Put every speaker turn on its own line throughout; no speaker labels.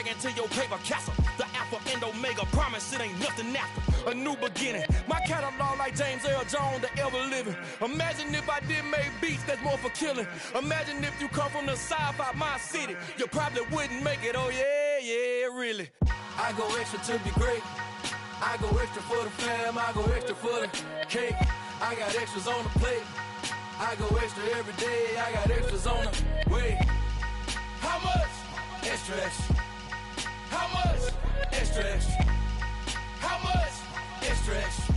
dragon to your paper castle. The alpha and omega, promise it ain't nothing after. A new beginning. My catalog like James Earl Jones, the ever living. Imagine if I did make beats that's more for killing. Imagine if you come from the south out my city. You probably wouldn't make it, oh yeah, really.
I go extra to be great. I go extra for the fam, I go extra for the cake. I got extras on the plate. I go extra every day, I got extras on the way. How much? Extra, extra. How much? Extra, extra. How much? Extra, extra.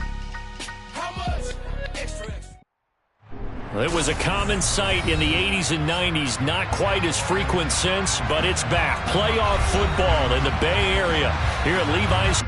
How much? Extra, extra.
It was a common sight in the 80s and 90s, not quite as frequent since, but it's back. Playoff football in the Bay Area here at Levi's.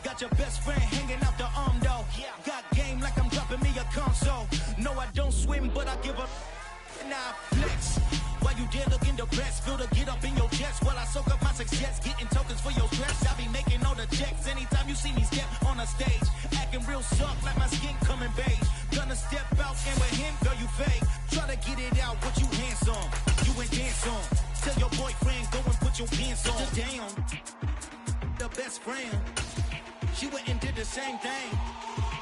Got your best friend hanging out the arm though. Got game like I'm dropping me a console. No, I don't swim, but I give up. And I flex. While you there looking depressed, feel the get up in your chest while I soak up my success. Getting tokens for your stress. I be making all the checks anytime you see me step on a stage. Acting real soft like my skin coming beige. Gonna step out and with him, girl, you fake. Try to get it out, what you handsome. You ain't dance on. Tell your boyfriend, go and put your pants on. Down. The best friend. She went and did the same thing.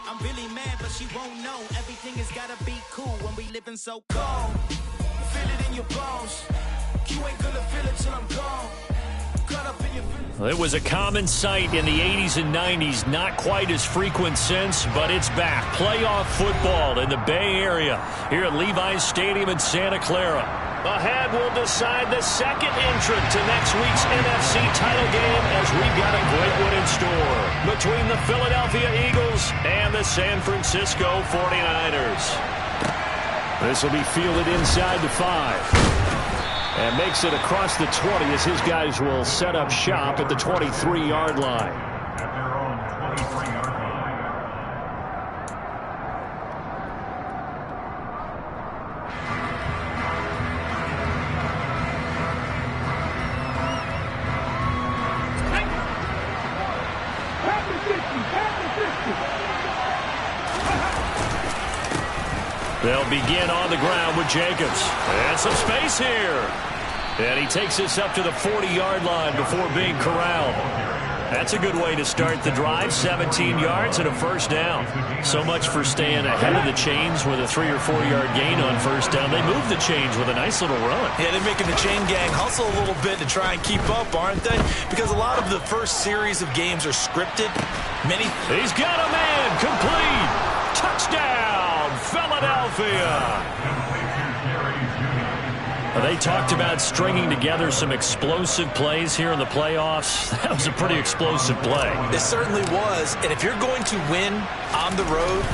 I'm really mad, but she won't know. Everything has gotta be cool when we living so cold. Feel it in your bones. You ain't gonna feel it till I'm gone. Caught up in your feelings.
It was a common sight in the 80s and 90s, not quite as frequent since, but it's back. Playoff football in the Bay Area here at Levi's Stadium in Santa Clara. Ahead will decide the second entrant to next week's NFC title game as we've got a great one in store between the Philadelphia Eagles and the San Francisco 49ers. This will be fielded inside the 5. And makes it across the 20 as his guys will set up shop at the 23-yard line.
At their own 23-yard line.
They'll begin on the ground with Jacobs. And some space here. And he takes this up to the 40-yard line before being corralled. That's a good way to start the drive. 17 yards and a first down. So much for staying ahead of the chains with a 3 or 4 yard gain on first down. They move the chains with a nice little run.
Yeah, they're making the chain gang hustle a little bit to try and keep up, aren't they? Because a lot of the first series of games are scripted.
He's got a man complete. Touchdown, Philadelphia. They talked about stringing together some explosive plays here in the playoffs. That was a pretty explosive play.
It certainly was. And if you're going to win on the road,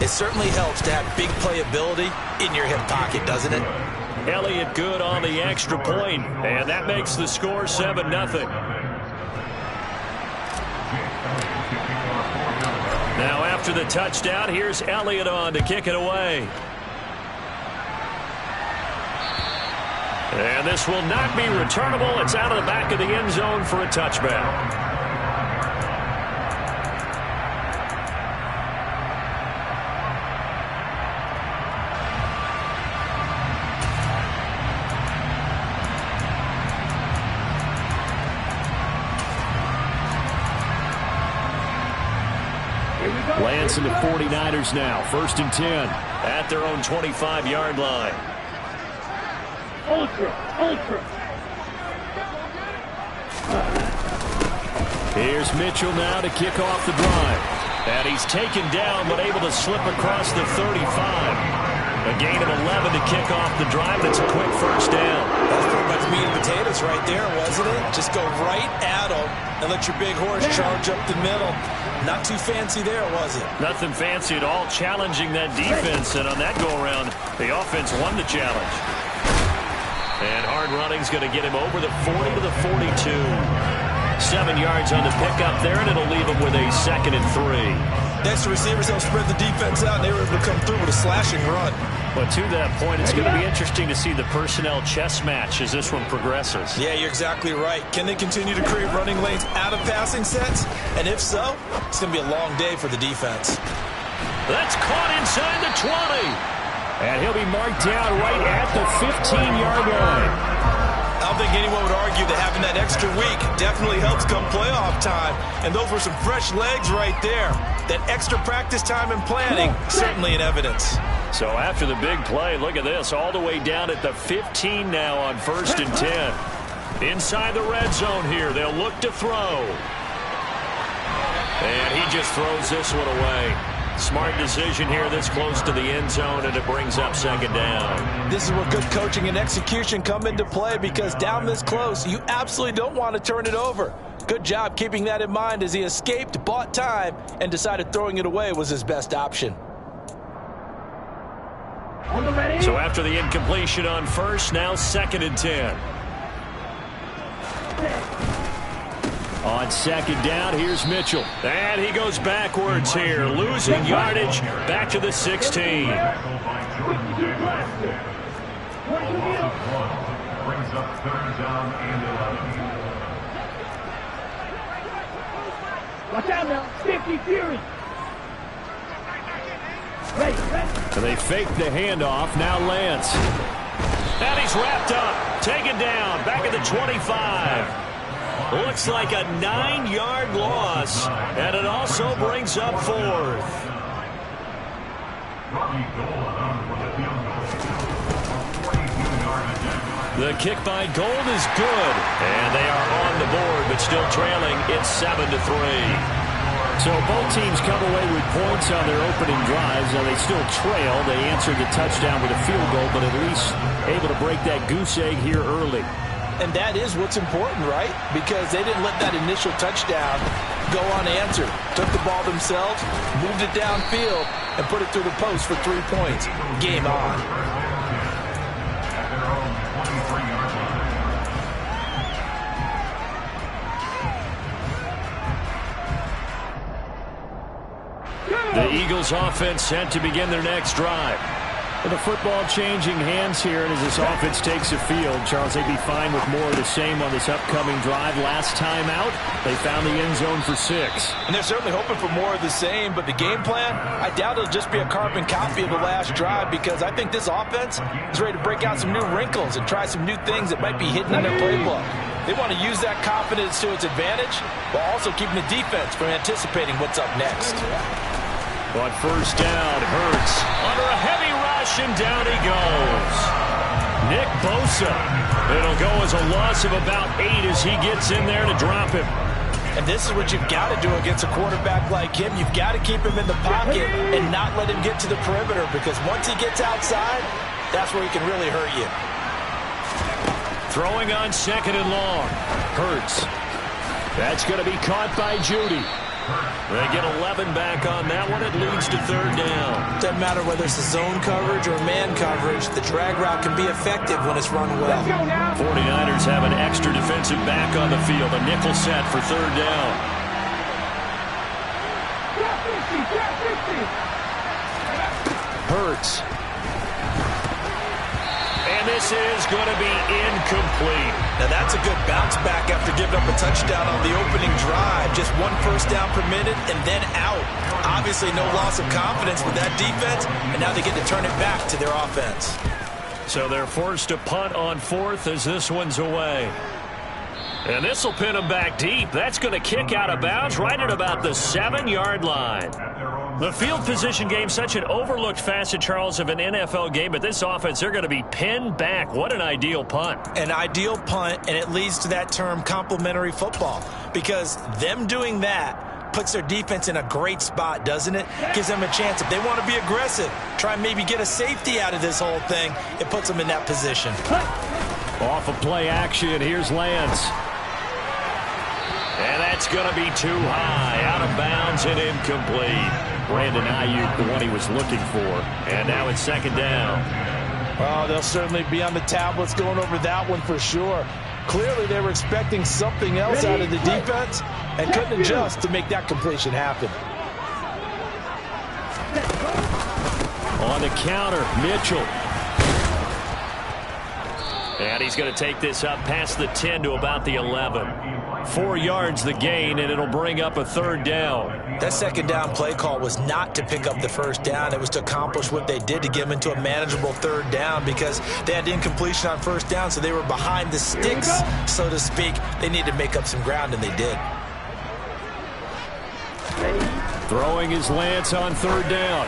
it certainly helps to have big playability in your hip pocket, doesn't it?
Elliott good on the extra point, and that makes the score 7-0. Now after the touchdown, here's Elliott on to kick it away. And this will not be returnable. It's out of the back of the end zone for a touchback. Lance and the 49ers now. 1st and 10 at their own 25-yard line.
Ultra.
Here's Mitchell now to kick off the drive. And he's taken down but able to slip across the 35. A gain of 11 to kick off the drive. That's a quick first down.
That's pretty much meat and potatoes right there, wasn't it? Just go right at them and let your big horse charge up the middle. Not too fancy there, was it?
Nothing fancy at all, challenging that defense. And on that go-around, the offense won the challenge. And hard running's going to get him over the 40 to the 42. 7 yards on the pickup there, and it'll leave him with a 2nd and 3.
Next to receivers, they'll spread the defense out, and they were able to come through with a slashing run.
But to that point, it's going to be interesting to see the personnel chess match as this one progresses.
Yeah, you're exactly right. Can they continue to create running lanes out of passing sets? And if so, it's going to be a long day for the defense.
That's caught inside the 20. And he'll be marked down right at the 15-yard line.
I don't think anyone would argue that having that extra week definitely helps come playoff time. And those were some fresh legs right there. That extra practice time and planning, certainly in evidence.
So after the big play, look at this, all the way down at the 15 now on 1st and 10. Inside the red zone here, they'll look to throw. And he just throws this one away. Smart decision here this close to the end zone, and it brings up 2nd down.
This is where good coaching and execution come into play, because down this close, you absolutely don't want to turn it over. Good job keeping that in mind as he escaped, bought time, and decided throwing it away was his best option.
So after the incompletion on 1st, now 2nd and 10. On 2nd down, here's Mitchell. And he goes backwards here, losing yardage back to the 16.
Brings up 3rd down and 11.
Watch out now, 50 Fury.
So they fake the handoff, now Lance. And he's wrapped up, taken down, back at the 25. Looks like a 9-yard loss, and it also brings up 4th. The kick by Gold is good, and they are on the board, but still trailing. It's 7-3. So both teams come away with points on their opening drives. Now they still trail. They answered the touchdown with a field goal, but at least able to break that goose egg here early.
And that is what's important, right? Because they didn't let that initial touchdown go unanswered. Took the ball themselves, moved it downfield, and put it through the post for 3 points. Game on.
The Eagles offense set to begin their next drive. With the football changing hands here, and as this offense takes the field, Charles, they'd be fine with more of the same on this upcoming drive. Last time out, they found the end zone for 6.
And they're certainly hoping for more of the same, but the game plan, I doubt it'll just be a carbon copy of the last drive, because I think this offense is ready to break out some new wrinkles and try some new things that might be hidden in their playbook. They want to use that confidence to its advantage, while also keeping the defense from anticipating what's up next.
On 1st down, Hurts under a heavy rush, and down he goes. Nick Bosa. It'll go as a loss of about 8 as he gets in there to drop him.
And this is what you've got to do against a quarterback like him. You've got to keep him in the pocket and not let him get to the perimeter, because once he gets outside, that's where he can really hurt you.
Throwing on 2nd and long. Hurts. That's going to be caught by Judy. They get 11 back on that one. It leads to 3rd down.
Doesn't matter whether it's a zone coverage or man coverage, the drag route can be effective when it's run well.
49ers have an extra defensive back on the field. A nickel set for 3rd down. Hurts. And this is going to be incomplete.
Now that's a good bounce back after giving up a touchdown on the opening drive. Just 1 first down permitted and then out. Obviously no loss of confidence with that defense, and now they get to turn it back to their offense.
So they're forced to punt on 4th as this one's away. And this will pin them back deep. That's going to kick out of bounds right at about the 7-yard line. The field position game, such an overlooked facet, Charles, of an NFL game, but this offense, they're going to be pinned back. What an ideal punt.
An ideal punt, and it leads to that term complementary football, because them doing that puts their defense in a great spot, doesn't it? Gives them a chance. If they want to be aggressive, try and maybe get a safety out of this whole thing, it puts them in that position.
Off of play action, here's Lance. And that's going to be too high, out of bounds and incomplete. Brandon Ayuk, the one he was looking for. And now it's 2nd down.
Oh, they'll certainly be on the tablets going over that one for sure. Clearly they were expecting something else out of the defense and couldn't adjust to make that completion happen.
On the counter, Mitchell. And he's going to take this up past the 10 to about the 11. 4 yards the gain, and it'll bring up a 3rd down.
That 2nd down play call was not to pick up the 1st down. It was to accomplish what they did to get them into a manageable 3rd down because they had incompletion on 1st down, so they were behind the sticks, so to speak. They needed to make up some ground, and they did.
Throwing his Lance on 3rd down.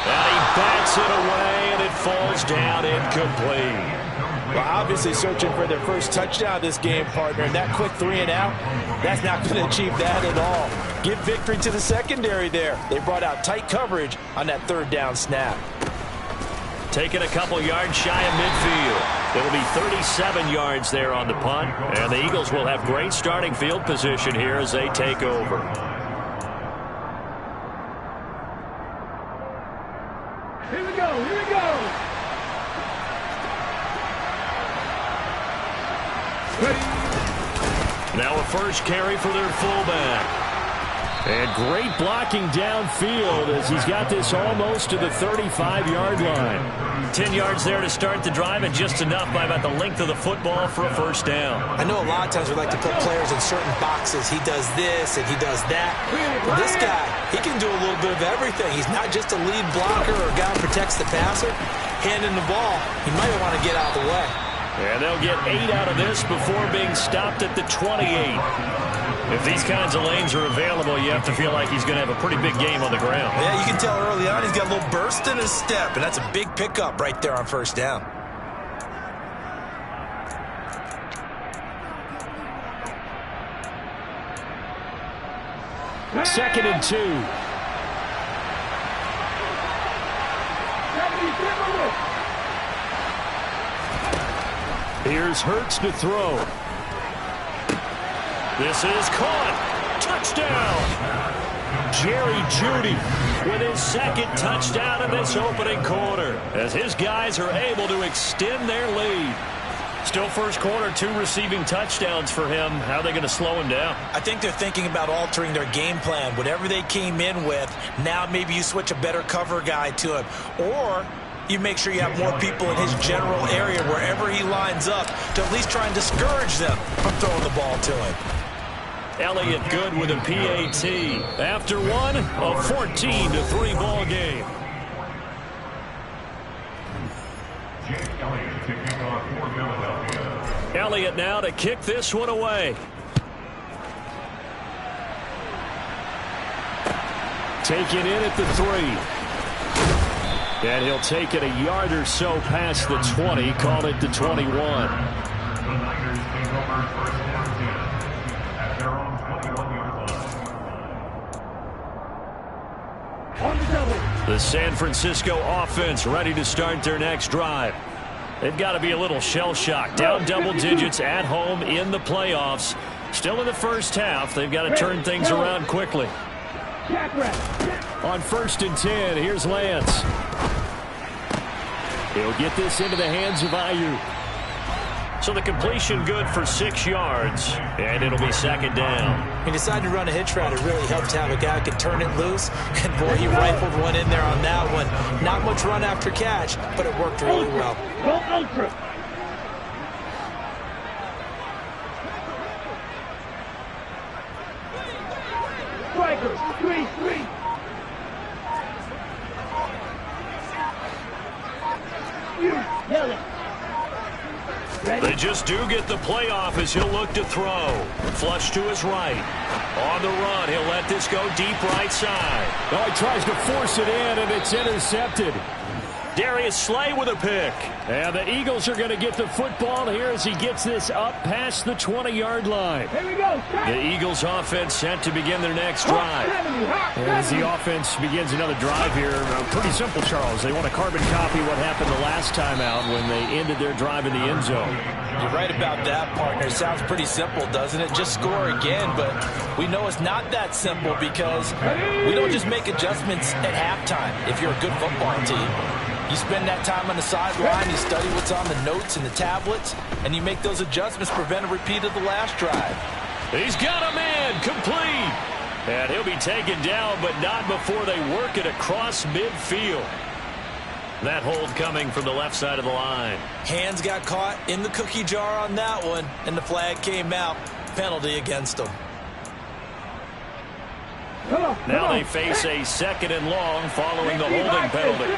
And he bats it away, and it falls down incomplete.
Well, obviously searching for their first touchdown this game, partner, and that quick 3 and out, that's not going to achieve that at all. Give victory to the secondary there. They brought out tight coverage on that 3rd down snap.
Taking a couple yards shy of midfield. It'll be 37 yards there on the punt, and the Eagles will have great starting field position here as they take over.
Here we go, here we go.
Now a first carry for their fullback. And great blocking downfield as he's got this almost to the 35-yard line. 10 yards there to start the drive, and just enough by about the length of the football for a 1st down.
I know a lot of times we like to put players in certain boxes. He does this and he does that. Well, this guy, he can do a little bit of everything. He's not just a lead blocker or a guy who protects the passer. Handing the ball, he might want to get out of the way.
And they'll get 8 out of this before being stopped at the 28. If these kinds of lanes are available, you have to feel like he's going to have a pretty big game on the ground.
Yeah, you can tell early on he's got a little burst in his step, and that's a big pickup right there on 1st down.
Second and 2. Here's Hurts to throw. This is caught. Touchdown. Jerry Jeudy with his 2nd touchdown in this opening quarter as his guys are able to extend their lead. Still 1st quarter, 2 receiving touchdowns for him. How are they going to slow him down?
I think they're thinking about altering their game plan. Whatever they came in with, now maybe you switch a better cover guy to him. Or you make sure you have more people in his general area wherever he lines up to at least try and discourage them from throwing the ball to him.
Elliott good with a PAT. After one, a 14-3 ball game. Elliott now to kick this one away. Taken in at the 3. And he'll take it a yard or so past the 20, call it the 21.
The Niners take over 1st and 10 at their own 21-yard line.
The San Francisco offense ready to start their next drive. They've got to be a little shell-shocked. Down double digits at home in the playoffs. Still in the 1st half. They've got to turn things around quickly. On 1st and 10, here's Lance. He'll get this into the hands of Ayuk. So the completion good for 6 yards, and it'll be 2nd down.
He decided to run a hitch route. It really helped to have a guy who could turn it loose. And boy, he rifled one in there on that one. Not much run after catch, but it worked really well.
Go ultra. Strikers, 3-3.
They just do get the playoff as he'll look to throw. Flush to his right. On the run, he'll let this go deep right side.
Oh, he tries to force it in, and it's intercepted.
Darius Slay with a pick.
And the Eagles are going to get the football here as he gets this up past the 20-yard line.
Here we go.
The Eagles offense set to begin their next drive.
As the offense begins another drive here, pretty simple, Charles. They want to carbon copy what happened the last time out when they ended their drive in the end zone.
You're right about that, partner. It sounds pretty simple, doesn't it? Just score again, but we know it's not that simple because we don't just make adjustments at halftime if you're a good football team. You spend that time on the sideline, you study what's on the notes and the tablets, and you make those adjustments to prevent a repeat of the last drive.
He's got a man complete. And he'll be taken down, but not before they work it across midfield. That hold coming from the left side of the line.
Hands got caught in the cookie jar on that one, and the flag came out. Penalty against them.
Now they face a 2nd and long following the holding penalty.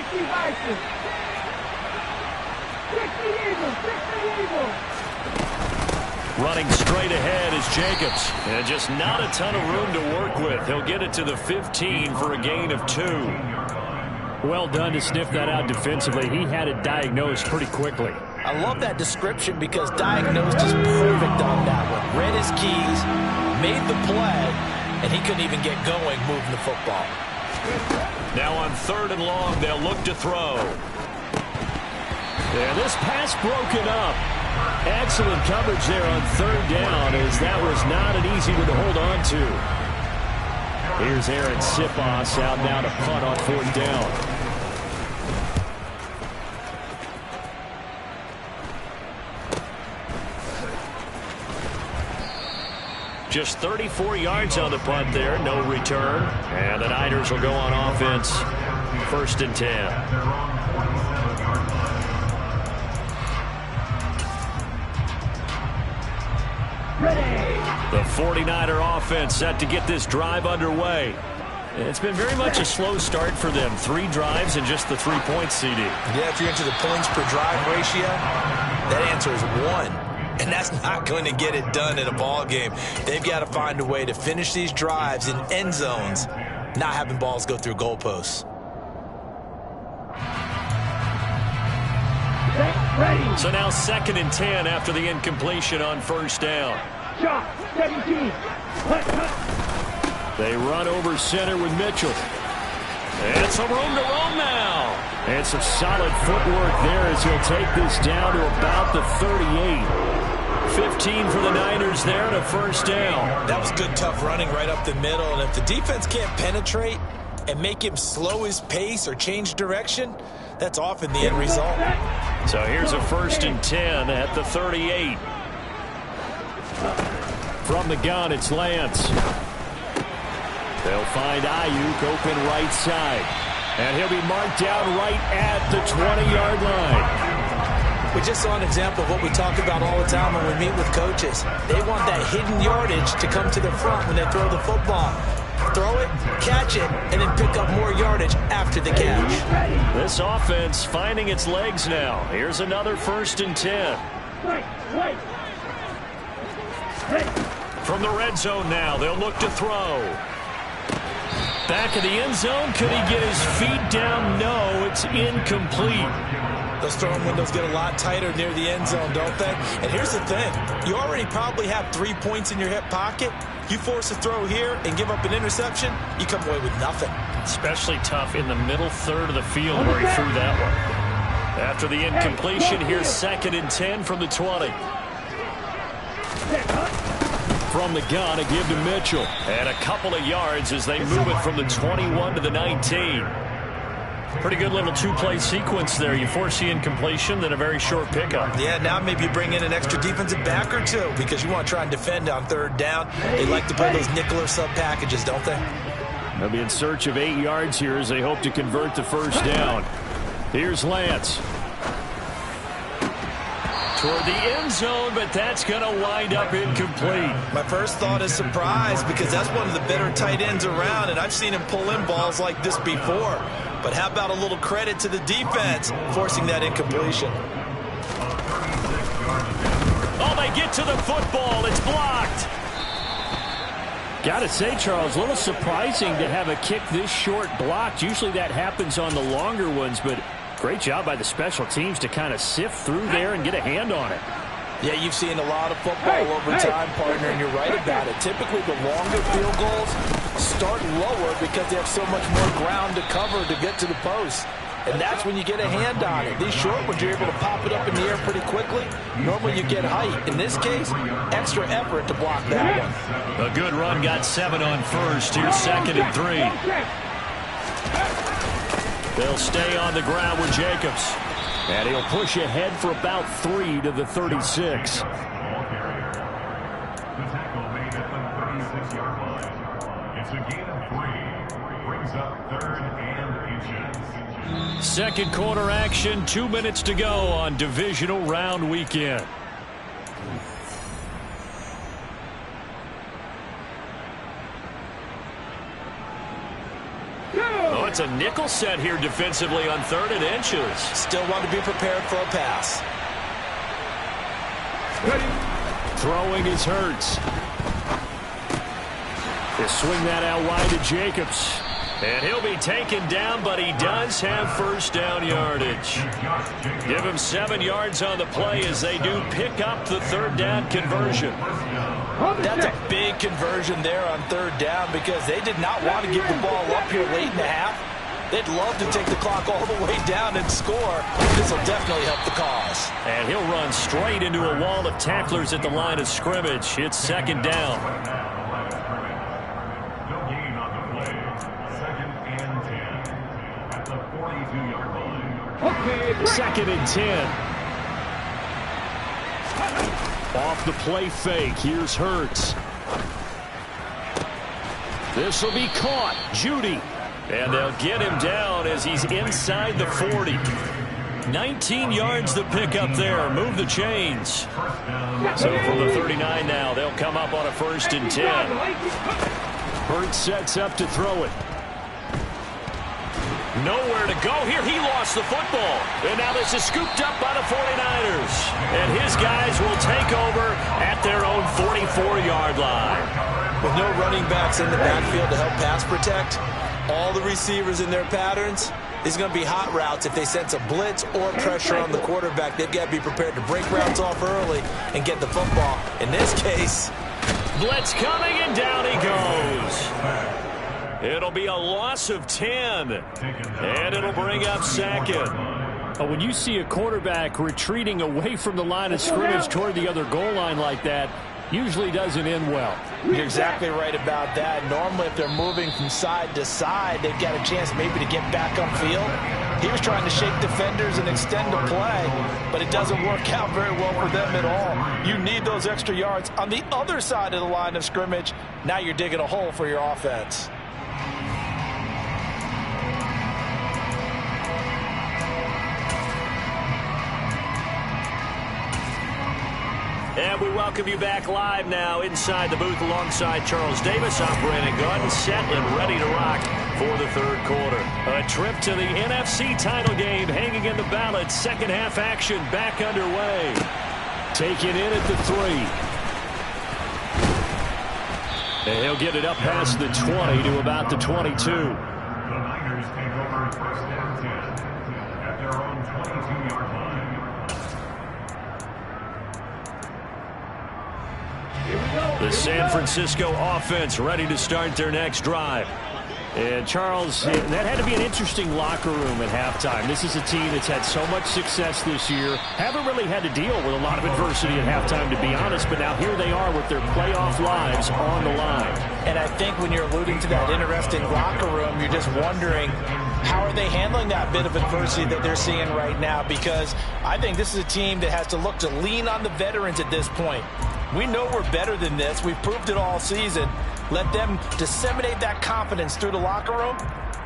Running straight ahead is Jacobs. And just not a ton of room to work with. He'll get it to the 15 for a gain of 2.
Well done to sniff that out defensively. He had it diagnosed pretty quickly.
I love that description because diagnosed is perfect on that one. Read his keys, made the play, and he couldn't even get going moving the football.
Now on 3rd and long, they'll look to throw.
And this pass broken up. Excellent coverage there on 3rd down, as that was not an easy one to hold on to. Here's Aaron Sipos out now to punt on 4th down.
Just 34 yards on the punt there, no return. And the Niners will go on offense, 1st and 10. The 49er offense set to get this drive underway. It's been very much a slow start for them. 3 drives and just the 3 points, CD.
Yeah, if you're into the points per drive ratio, that answer is 1. And that's not going to get it done in a ball game. They've got to find a way to finish these drives in end zones, not having balls go through goalposts.
So now 2nd and 10 after the incompletion on 1st down.
Shot, 17.
They run over center with Mitchell.
And some room to roam now.
And some solid footwork there as he'll take this down to about the 38. 15 for the Niners there to 1st down.
That was good, tough running right up the middle. And if the defense can't penetrate and make him slow his pace or change direction, that's often the end result.
So here's a 1st and 10 at the 38.
From the gun, it's Lance. They'll find Ayuk open right side. And he'll be marked down right at the 20-yard line.
We just saw an example of what we talk about all the time when we meet with coaches. They want that hidden yardage to come to the front when they throw the football. Throw it, catch it, and then pick up more yardage after the catch.
This offense finding its legs now. Here's another 1st and 10. From the red zone now, they'll look to throw. Back of the end zone, could he get his feet down? No, it's incomplete.
Those throwing windows get a lot tighter near the end zone, don't they? And here's the thing. You already probably have 3 points in your hip pocket. You force a throw here and give up an interception, you come away with nothing.
Especially tough in the middle 3rd of the field where he threw that one. After the incompletion, here's 2nd and 10 from the 20.
From the gun, a give to Mitchell.
And a couple of yards as they move it from the 21 to the 19. Pretty good little 2-play sequence there. You force the incompletion, then a very short pickup.
Yeah, now maybe you bring in an extra defensive back or 2 because you want to try and defend on 3rd down. They like to play those nickel or sub packages, don't they?
They'll be in search of 8 yards here as they hope to convert the 1st down. Here's Lance.
Toward the end zone, but that's going to wind up incomplete.
My first thought is surprise because that's one of the better tight ends around, and I've seen him pull in balls like this before. But how about a little credit to the defense forcing that incompletion?
Oh, they get to the football. It's blocked.
Got to say, Charles, a little surprising to have a kick this short blocked. Usually that happens on the longer ones, but great job by the special teams to kind of sift through there and get a hand on it.
Yeah, you've seen a lot of football over time, partner, and you're right about it. Typically, the longer field goals start lower because they have so much more ground to cover to get to the post. And that's when you get a hand on it. These short ones, you're able to pop it up in the air pretty quickly. Normally, you get height. In this case, extra effort to block that one.
A good run got 7 on 1st. Here's 2nd and 3. They'll stay on the ground with Jacobs.
And he'll push ahead for about 3 to the 36.
Second quarter action, 2 minutes to go on divisional round weekend. Oh, it's a nickel set here defensively on 3rd and inches.
Still want to be prepared for a pass.
Throwing is Hurts. He'll swing that out wide to Jacobs. And he'll be taken down, but he does have first down yardage. Give him 7 yards on the play as they do pick up the 3rd down conversion.
That's a big conversion there on 3rd down because they did not want to give the ball up here late in the half. They'd love to take the clock all the way down and score. This will definitely help the cause.
And he'll run straight into a wall of tacklers at the line of scrimmage. It's 2nd down.
Okay.
2nd and 10. Off the play fake. Here's Hurts. This will be caught. Judy. And they'll get him down as he's inside the 40. 19 yards the pick up there. Move the chains. So from the 39 now, they'll come up on a 1st and 10. Hurts sets up to throw it. Nowhere to go here. He lost the football. And now this is scooped up by the 49ers. And his guys will take over at their own 44-yard line.
With no running backs in the backfield to help pass protect, all the receivers in their patterns, these are going to be hot routes. If they sense a blitz or pressure on the quarterback, they've got to be prepared to break routes off early and get the football. In this case,
blitz coming, and down he goes. It'll be a loss of 10, and it'll bring up 2nd. When you see a quarterback retreating away from the line of scrimmage toward the other goal line like that, usually doesn't end well.
You're exactly right about that. Normally, if they're moving from side to side, they've got a chance maybe to get back upfield. He was trying to shake defenders and extend the play, but it doesn't work out very well for them at all. You need those extra yards on the other side of the line of scrimmage. Now you're digging a hole for your offense.
And we welcome you back live now inside the booth alongside Charles Davis. I'm Brandon Gunn, set and ready to rock for the 3rd quarter. A trip to the NFC title game hanging in the balance. 2nd half action back underway. Taken in at the 3. And he'll get it up past the 20 to about the 22.
The Niners take over 1st and 10 at their own 22-yard line.
The San Francisco offense ready to start their next drive. And Charles, that had to be an interesting locker room at halftime. This is a team that's had so much success this year. Haven't really had to deal with a lot of adversity at halftime, to be honest. But now here they are with their playoff lives on the line.
And I think when you're alluding to that interesting locker room, you're just wondering, how are they handling that bit of adversity that they're seeing right now? Because I think this is a team that has to look to lean on the veterans at this point. We know we're better than this. We've proved it all season. Let them disseminate that confidence through the locker room.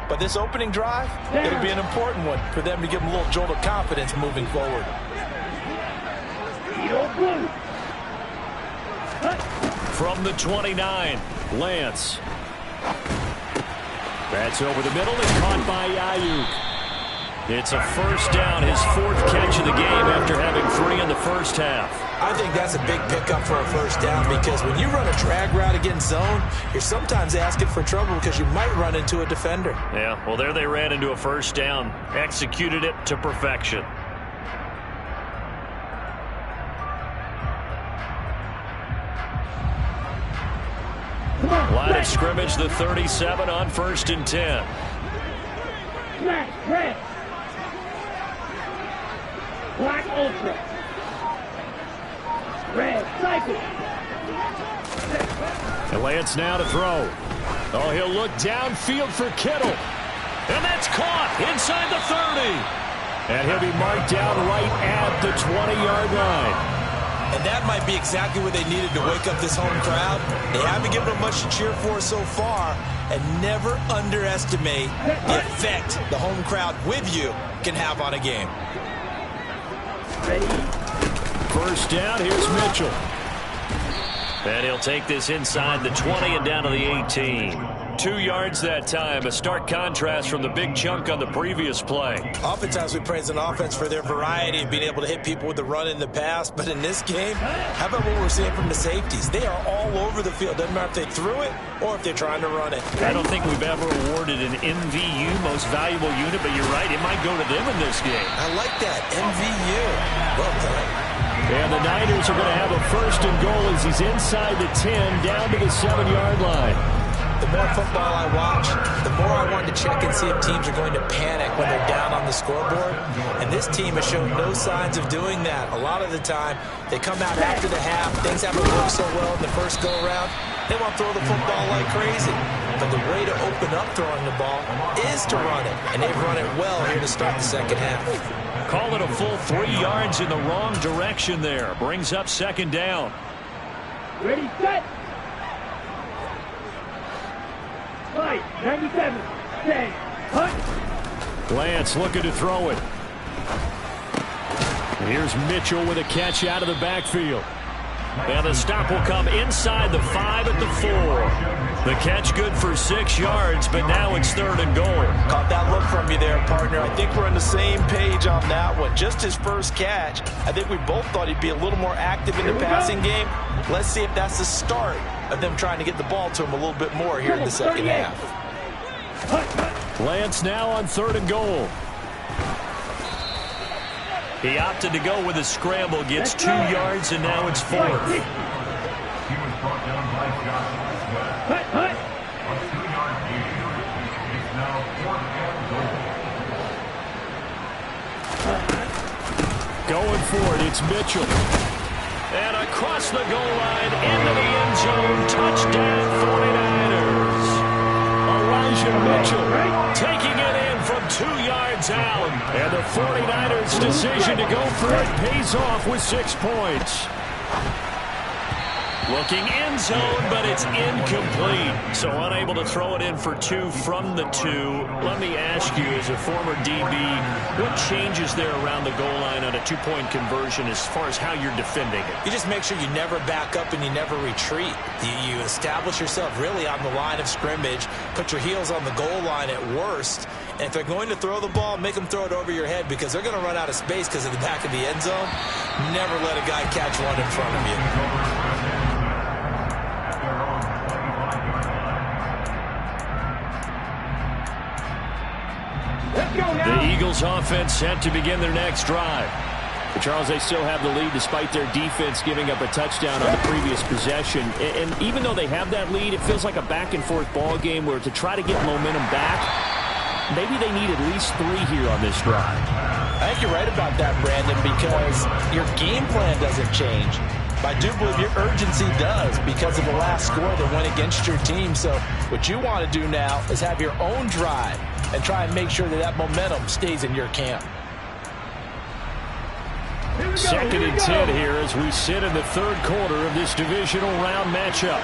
But this opening drive, it'll be an important one for them to give them a little jolt of confidence moving forward.
From the 29, Lance. That's over the middle and caught by Ayuk. It's a 1st down, his 4th catch of the game after having 3 in the 1st half.
I think that's a big pickup for a 1st down because when you run a drag route against zone, you're sometimes asking for trouble because you might run into a defender.
Yeah, well, there they ran into a 1st down, executed it to perfection. Line of scrimmage, the 37 on 1st and 10.
Red. Black Ultra. Red Cycle.
And Lance now to throw. Oh, he'll look downfield for Kittle. And that's caught inside the 30. And he'll be marked down right at the 20-yard line.
And that might be exactly what they needed to wake up this home crowd. They haven't given them much to cheer for so far. And never underestimate the effect the home crowd with you can have on a game.
First down, here's Mitchell. And he'll take this inside the 20 and down to the 18. 2 yards that time, a stark contrast from the big chunk on the previous play.
Oftentimes we praise an offense for their variety of being able to hit people with the run in the pass, but in this game, how about what we're seeing from the safeties? They are all over the field. Doesn't matter if they threw it or if they're trying to run it.
I don't think we've ever awarded an MVU, most valuable unit, but you're right, it might go to them in this game.
I like that, MVU. Well done.
And the Niners are going to have a first and goal as he's inside the 10, down to the 7-yard line.
The more football I watch, the more I want to check and see if teams are going to panic when they're down on the scoreboard. And this team has shown no signs of doing that. A lot of the time, they come out after the half. Things haven't worked so well in the first go-around. They want to throw the football like crazy. But the way to open up throwing the ball is to run it. And they've run it well here to start the second half.
Call it a full 3 yards in the wrong direction there. Brings up second down.
Ready, set. 97, 10, hunt.
Lance looking to throw it. Here's Mitchell with a catch out of the backfield. And the stop will come inside the 5 at the 4. The catch good for 6 yards, but now it's 3rd and goal.
Caught that look from you there, partner. I think we're on the same page on that one. Just his first catch. I think we both thought he'd be a little more active in the passing game. Let's see if that's the start of them trying to get the ball to him a little bit more here in the second half.
Lance now on 3rd and goal. He opted to go with a scramble, gets 2 yards, and now it's 4th.
He was brought down by Josh. On 2-yard gain. It's now 4th and goal.
Going for it, it's Mitchell. And across the goal line, into the end zone, touchdown 49ers. Elijah Mitchell taking it in from 2 yards out. And the 49ers' decision to go for it pays off with 6 points. Looking end zone, but it's incomplete. So unable to throw it in for 2 from the 2. Let me ask you, as a former DB, what changes there around the goal line on a 2-point conversion as far as how you're defending it?
You just make sure you never back up and you never retreat. You establish yourself really on the line of scrimmage, put your heels on the goal line at worst, and if they're going to throw the ball, make them throw it over your head because they're going to run out of space because of the back of the end zone. Never let a guy catch one in front of you.
The Eagles offense set to begin their next drive. But Charles, they still have the lead despite their defense giving up a touchdown on the previous possession. And even though they have that lead, it feels like a back-and-forth ball game where to try to get momentum back, maybe they need at least 3 here on this drive.
I think you're right about that, Brandon, because your game plan doesn't change. But I do believe your urgency does because of the last score that went against your team. So what you want to do now is have your own drive and try and make sure that that momentum stays in your camp.
2nd and 10 here as we sit in the 3rd quarter of this divisional round matchup.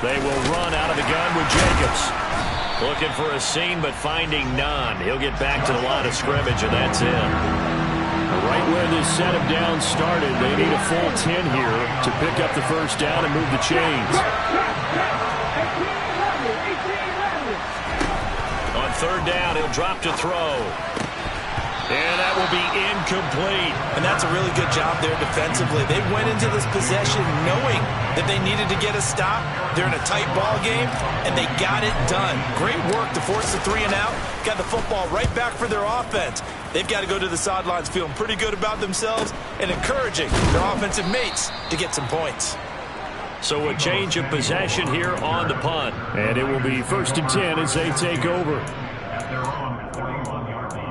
They will run out of the gun with Jacobs. Looking for a seam, but finding none. He'll get back to the line of scrimmage, and that's in. Right where this set of downs started, they need a full 10 here to pick up the first down and move the chains. On 3rd down, he'll drop to throw. And that will be incomplete.
And that's a really good job there defensively. They went into this possession knowing that they needed to get a stop. They're in a tight ball game, and they got it done. Great work to force the 3 and out. Got the football right back for their offense. They've got to go to the sidelines feeling pretty good about themselves and encouraging their offensive mates to get some points.
So a change of possession here on the punt. And it will be 1st and 10 as they take over.
At their own 41-yard line.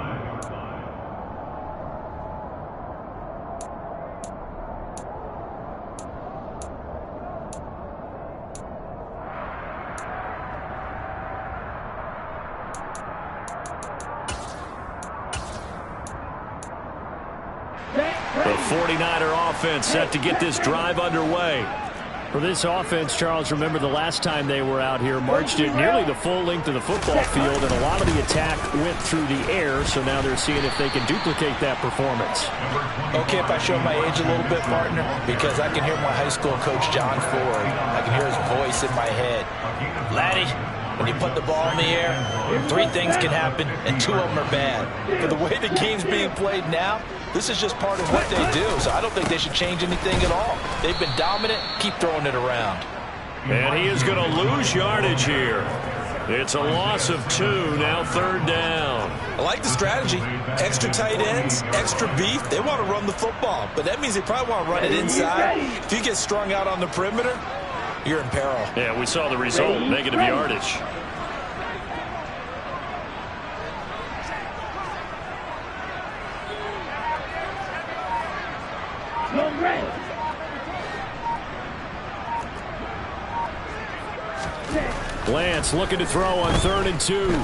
Set.
The 49er offense set to get this drive underway.
For this offense, Charles, remember the last time they were out here, marched it nearly the full length of the football field, and a lot of the attack went through the air, so now they're seeing if they can duplicate that performance.
Okay, if I show my age a little bit, partner, because I can hear my high school coach, John Ford. I can hear his voice in my head. Laddie, when you put the ball in the air, 3 things can happen, and 2 of them are bad. But the way the game's being played now, this is just part of what they do, so I don't think they should change anything at all. They've been dominant. Keep throwing it around.
And he is going to lose yardage here. It's a loss of 2, now 3rd down.
I like the strategy. Extra tight ends, extra beef. They want to run the football, but that means they probably want to run it inside. If you get strung out on the perimeter, you're in peril.
Yeah, we saw the result, negative yardage. Lance looking to throw on 3rd and 2. Able to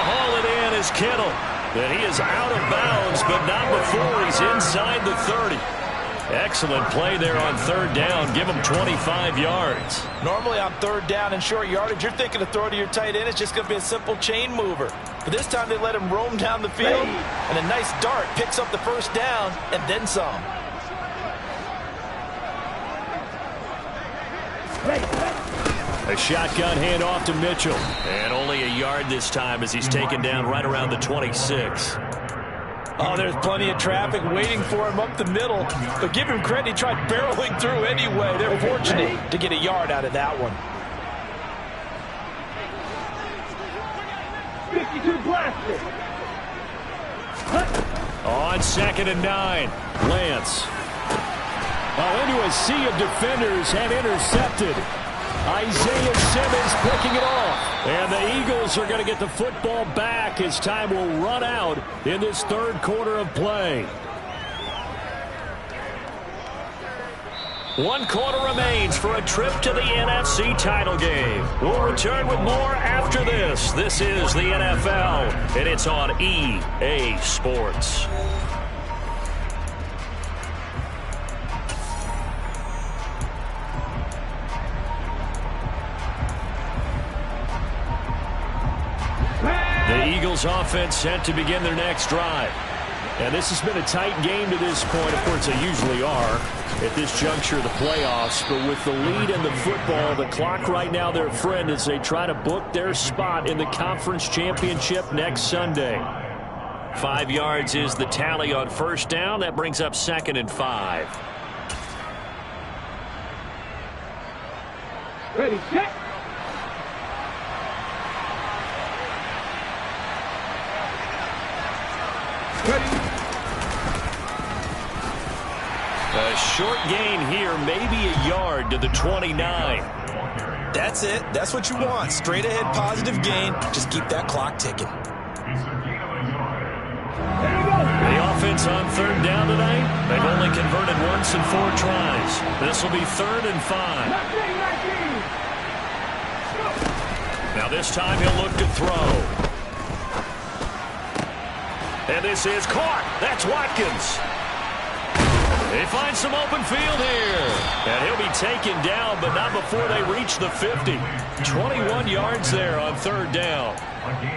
haul it in is Kittle. And he is out of bounds, but not before he's inside the 30. Excellent play there on 3rd down. Give him 25 yards.
Normally on 3rd down and short yardage, you're thinking to throw to your tight end. It's just going to be a simple chain mover. But this time they let him roam down the field, and a nice dart picks up the 1st down and then some.
A shotgun handoff to Mitchell. And only a yard this time as he's taken down right around the 26.
Oh, there's plenty of traffic waiting for him up the middle. But give him credit, he tried barreling through anyway. They're fortunate to get a yard out of that one.
52 blasted.
On 2nd and 9, Lance.
Into a sea of defenders and intercepted. Isaiah Simmons picking it off. And the Eagles are going to get the football back as time will run out in this 3rd quarter of play.
1 quarter remains for a trip to the NFC title game. We'll return with more after this. This is the NFL, and it's on EA Sports. The Eagles offense set to begin their next drive. And this has been a tight game to this point. Of course, they usually are at this juncture of the playoffs. But with the lead in the football, the clock right now their friend as they try to book their spot in the conference championship next Sunday. 5 yards is the tally on 1st down. That brings up 2nd and 5.
Ready, set.
A short gain here, maybe a yard to the 29.
That's it. That's what you want. Straight ahead positive gain. Just keep that clock ticking.
The offense on 3rd down tonight, they've only converted once in 4 tries. This will be 3rd and 5. Now this time he'll look to throw. And this is caught. That's Watkins. They find some open field here. And he'll be taken down, but not before they reach the 50. 21 yards there on 3rd down.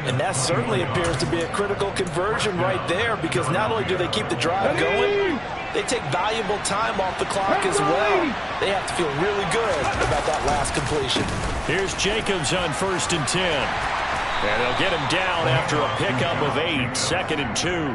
And that certainly appears to be a critical conversion right there, because not only do they keep the drive going, they take valuable time off the clock as well. They have to feel really good about that last completion.
Here's Jacobs on 1st and 10. And they'll get him down after a pickup of 8, 2nd and 2.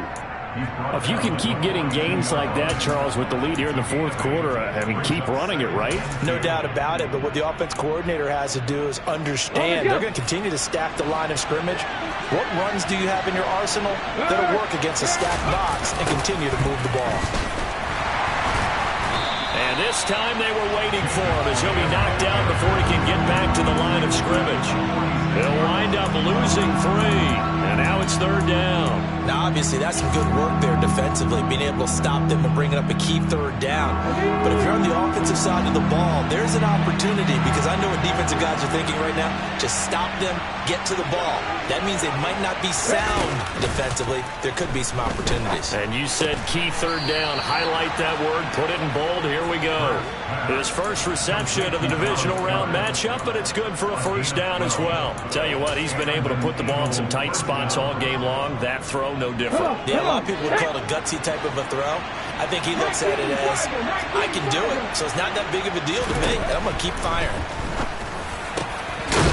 If you can keep getting gains like that, Charles, with the lead here in the 4th quarter, I mean, keep running it, right?
No doubt about it, but what the offense coordinator has to do is understand they're going to continue to stack the line of scrimmage. What runs do you have in your arsenal that'll work against a stacked box and continue to move the ball?
And this time they were waiting for him as he'll be knocked down before he can get back to the line of scrimmage. They'll wind wind up losing 3. And now it's 3rd down.
Now, obviously, that's some good work there defensively, being able to stop them and bringing up a key 3rd down. But if you're on the offensive side of the ball, there's an opportunity, because I know what defensive guys are thinking right now. Just stop them, get to the ball. That means they might not be sound defensively. There could be some opportunities.
And you said key 3rd down. Highlight that word, put it in bold. Here we go. His first reception of the divisional round matchup, but it's good for a 1st down as well. Tell you what, he's been able to put the ball in some tight spots all game long. That throw, no different.
Yeah, a lot of people would call it a gutsy type of a throw. I think he looks at it as, I can do it, so it's not that big of a deal to me, and I'm going to keep firing.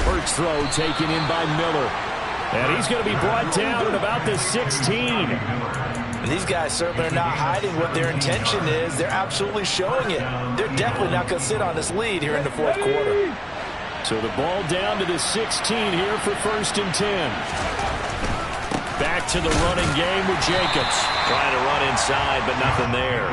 First throw taken in by Miller. And he's going to be brought down at about the 16.
And these guys certainly are not hiding what their intention is. They're absolutely showing it. They're definitely not going to sit on this lead here in the 4th quarter.
So the ball down to the 16 here for 1st and 10. Back to the running game with Jacobs. Trying to run inside, but nothing there.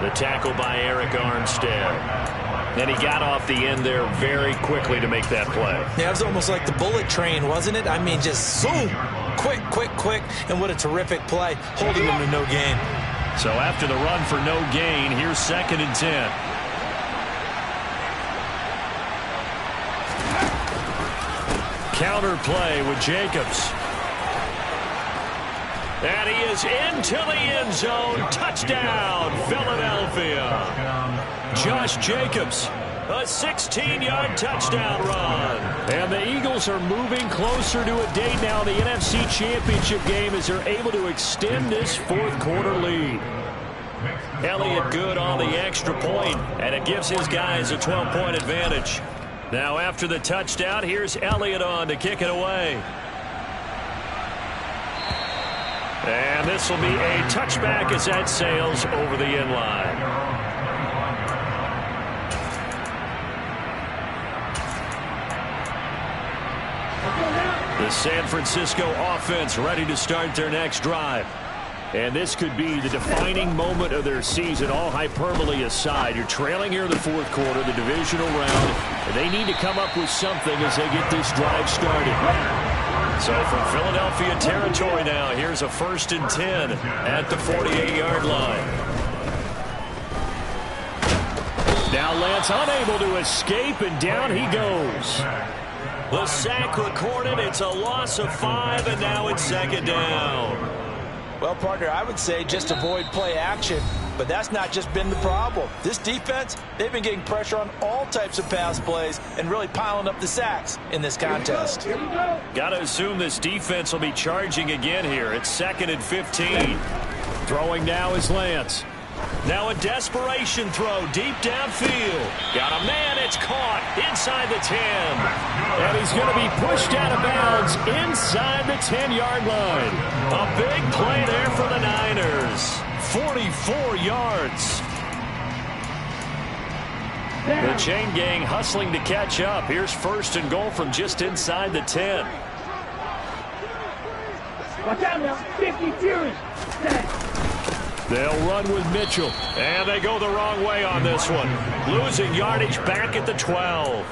The tackle by Eric Armstead. And he got off the end there very quickly to make that play.
Yeah, it was almost like the bullet train, wasn't it? I mean, just zoom. Quick, quick, quick. And what a terrific play, holding him to no gain.
So after the run for no gain, here's 2nd and 10. Counter play with Jacobs. And he is into the end zone. Touchdown, Philadelphia. Josh Jacobs, a 16-yard touchdown run. And the Eagles are moving closer to a date now in the NFC Championship game as they're able to extend this 4th quarter lead. Elliott good on the extra point, and it gives his guys a 12-point advantage. Now after the touchdown, here's Elliott on to kick it away. And this will be a touchback as that sails over the end line. The San Francisco offense ready to start their next drive. And this could be the defining moment of their season, all hyperbole aside. You're trailing here in the 4th quarter, the divisional round, and they need to come up with something as they get this drive started. So from Philadelphia territory now, here's a 1st and 10 at the 48-yard line. Now Lance unable to escape, and down he goes. The sack recorded. It's a loss of 5, and now it's 2nd down.
Well, partner, I would say just avoid play action, but that's not just been the problem. This defense, they've been getting pressure on all types of pass plays and really piling up the sacks in this contest.
Got to assume this defense will be charging again here. It's 2nd and 15. Throwing now is Lance. Now a desperation throw deep downfield. Got a man, it's caught inside the 10. And he's going to be pushed out of bounds inside the 10-yard line. A big play there for the Niners. 44 yards. The chain gang hustling to catch up. Here's 1st and goal from just inside the 10.
Watch out now. 50 Fury.
They'll run with Mitchell, and they go the wrong way on this one. Losing yardage back at the 12.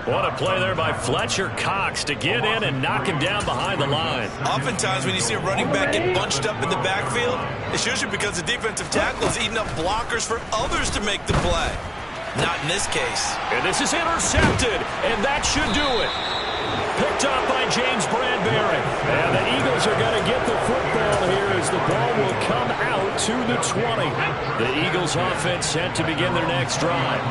What a play there by Fletcher Cox to get in and knock him down behind the line.
Oftentimes when you see a running back get bunched up in the backfield, it's usually because the defensive tackle is eating up blockers for others to make the play. Not in this case.
And this is intercepted, and that should do it. Picked up by James Bradbury. And the Eagles are going to get the football here as the ball will come out to the 20. The Eagles offense set to begin their next drive.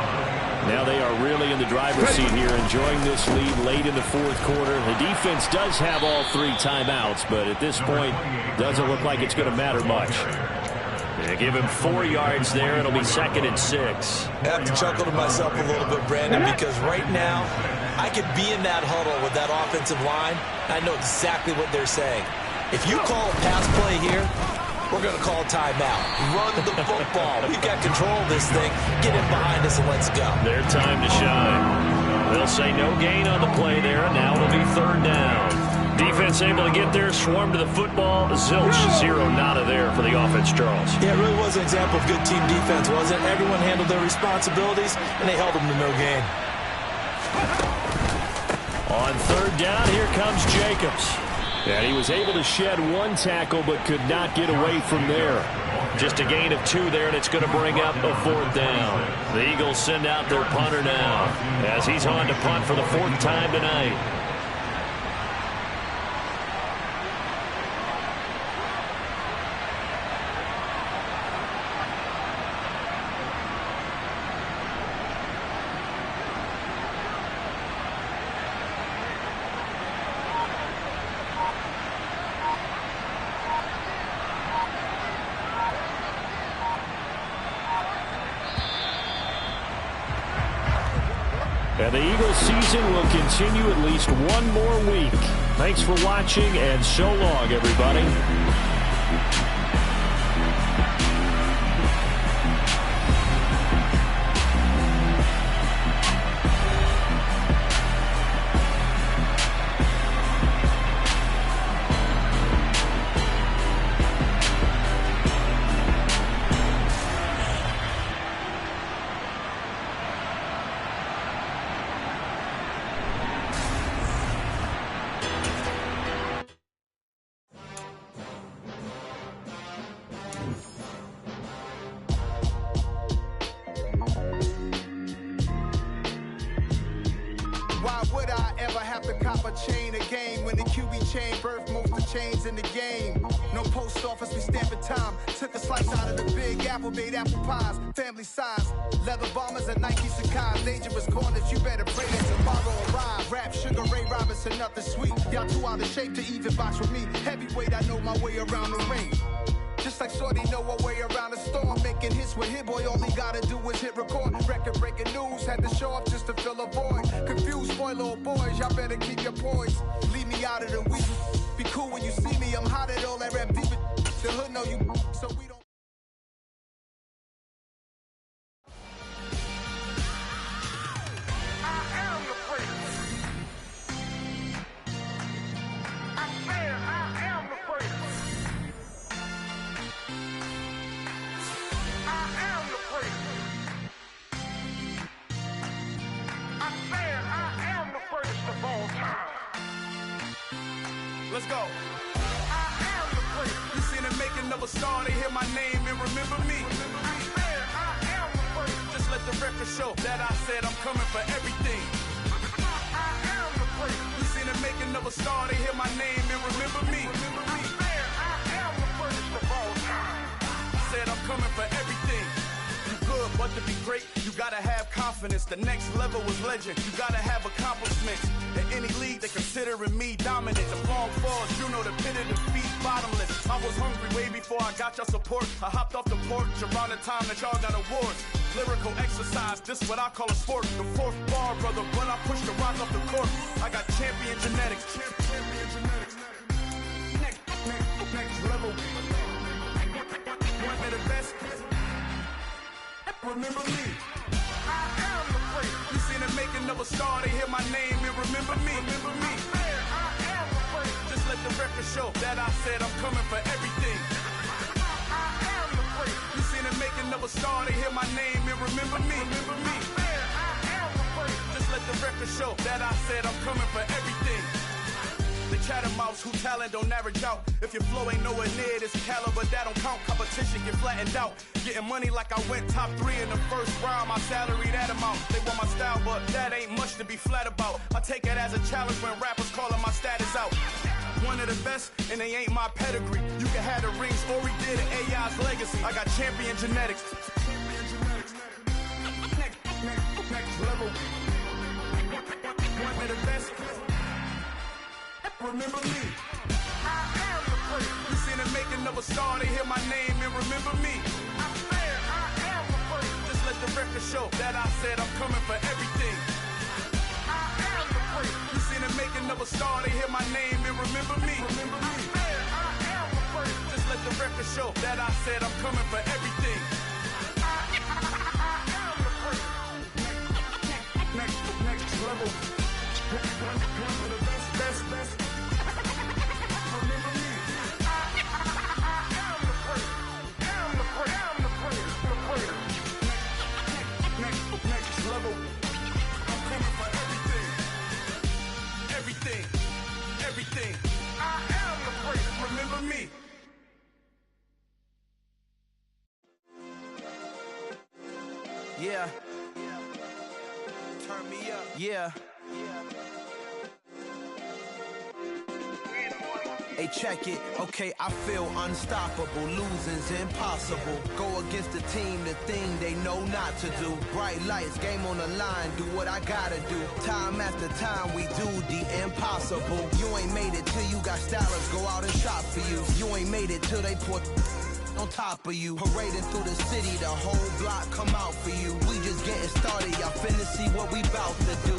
Now they are really in the driver's seat here, enjoying this lead late in the 4th quarter. The defense does have all 3 timeouts, but at this point, doesn't look like it's going to matter much. They give him 4 yards there. It'll be 2nd and 6.
I have to chuckle to myself a little bit, Brandon, because right now, I could be in that huddle with that offensive line. I know exactly what they're saying. If you call a pass play here, we're going to call a timeout. Run the football. We've got control of this thing. Get it behind us and let's go.
Their time to shine. They'll say no gain on the play there, and now it'll be 3rd down. Defense able to get there, swarm to the football. Zilch, 0 nada there for the offense, Charles.
Yeah, it really was an example of good team defense, wasn't it? Everyone handled their responsibilities, and they held them to no gain.
On 3rd down, here comes
Jacobs.
And he was able to shed one tackle but could not get away from there. Just a gain of 2 there, and it's going to bring up a 4th down. The Eagles send out their punter now as he's on to punt for the 4th time tonight. And the Eagles season will continue at least one more week. Thanks for watching, and so long, everybody.
Why would I ever have to cop a chain again when the QB chain birthed most of the chains in the game? No post office, we stamping time. Took a slice out of the big apple, made apple pies, family size. Leather bombers and Nike Sacai's, dangerous corners, you better pray that tomorrow arrive. Rap, Sugar Ray Robinson, nothing sweet. Y'all too out of shape to even box with me. Heavyweight, I know my way around the ring. Just like Shorty know her way around the storm. Making hits with Hit Boy, all he gotta do is hit record. Record breaking news, had to show up just to fill a void. Confused boy, little boys, y'all better keep your poise. Leave me out of the week. Be cool when you see me, I'm hot at all that rap deep. The hood know you, so we don't. Let's go. You seen the making of a star, they hear my name and remember me. Just let the record show that I said I'm coming for everything. You seen the making of a star, they hear my name and remember me. Said I'm coming for everything. You good, but to be great, you gotta have confidence. The next level was legend. You gotta have accomplishments. In any league, they considering me dominant. The long falls, you know the pit of defeat, bottomless. I was hungry way before I got your support. I hopped off the porch around the time that y'all got awards. Lyrical exercise, this what I call a sport. The 4th bar, brother, when I push the rock off the court. I got champion genetics. Champion genetics. Next level. One of the best. Remember me. You seen the making of a star, they hear my name and remember me. Just let the record show that I said I'm coming for everything. You seen the making of a star, they hear my name and remember me. Just let the record show that I said I'm coming for everything. The chattermouths who talent don't average out. If your flow ain't nowhere near this caliber, that don't count. Competition get flattened out. Getting money like I went top 3 in the first round. My salary that amount. They want my style, but that ain't much to be flat about. I take it as a challenge when rappers calling my status out. One of the best, and they ain't my pedigree. You can have the rings, Ori did in AI's legacy. I got champion genetics. Next level. One of the best. Remember me. You seen the making of a star, they hear my name and remember me. Just let the record show that I said I'm coming for everything. You seen the making of a star, they hear my name and remember me. Just let the record show that I said I'm coming for everything. Next level. One of the best. Next level. I'm coming for everything. everything. I am the great, remember me.
Yeah. Turn me up. Yeah. Hey, check it. Okay, I feel unstoppable. Losing's impossible. Go against the team, the thing they know not to do. Bright lights, game on the line, do what I gotta do. Time after time, we do the impossible. You ain't made it till you got stylers go out and shop for you. You ain't made it till they put on top of you. Parading through the city, the whole block come out for you. We just getting started, y'all finna see what we bout to do.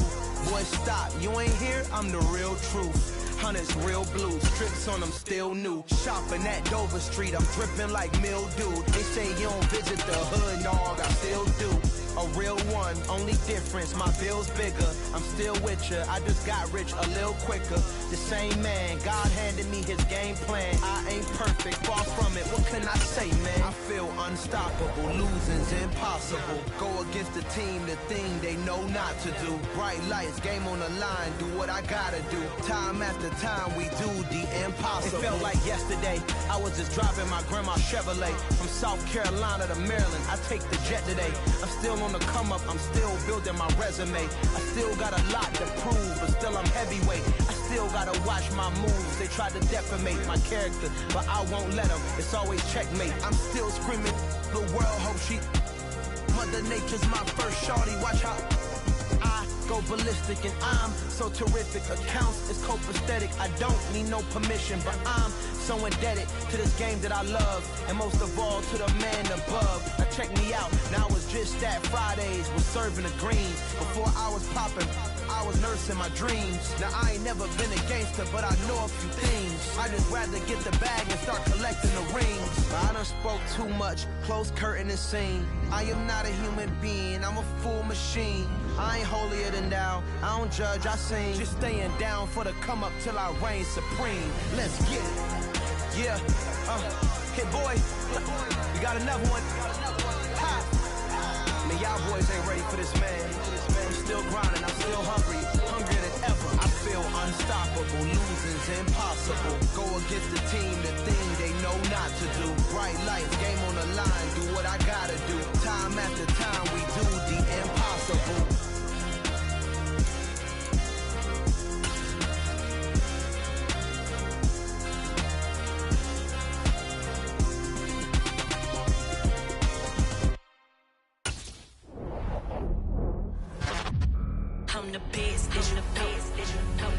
Boy, stop, you ain't here, I'm the real truth. Hunters, real blues, tricks on them still new. Shopping at Dover Street, I'm dripping like mildew. They say you don't visit the hood, dog, I still do. A real one, only difference, my bill's bigger. I'm still with ya, I just got rich a little quicker. The same man, God handed me his game plan. I ain't perfect, far from it, what can I say, man? I feel unstoppable, losing's impossible. Go against the team, the thing they know not to do. Bright lights, game on the line, do what I gotta do. Time after time, we do the impossible. It felt like yesterday, I was just driving my grandma's Chevrolet. From South Carolina to Maryland, I take the jet today. I'm still on the come up, I'm still building my resume. I still got a lot to prove, but still I'm heavyweight. I still gotta watch my moves. They tried to defamate my character, but I won't let them. It's always checkmate. I'm still screaming, the world hope she. Mother Nature's my first shorty, watch how I go ballistic, and I'm so terrific. Accounts is copacetic. I don't need no permission, but I'm so indebted to this game that I love, and most of all to the man above. Now check me out, now it's just that Fridays was serving the greens. Before I was popping, I was nursing my dreams. Now I ain't never been a gangster, but I know a few things. I just rather get the bag and start collecting the rings. I done spoke too much, close curtain and scene. I am not a human being, I'm a full machine. I ain't holier than thou, I don't judge, I sing. Just staying down for the come up till I reign supreme. Let's get it. Yeah, hit boy, we got another one. Ha! Man, y'all boys ain't ready for this, man. I'm still grinding, I'm still hungry, hungrier than ever. I feel unstoppable, losing's impossible. Go against the team, the thing they know not to do. Bright lights, game on the line, do what I gotta do. Time after time, we do the impossible.
I'm the best, did you know?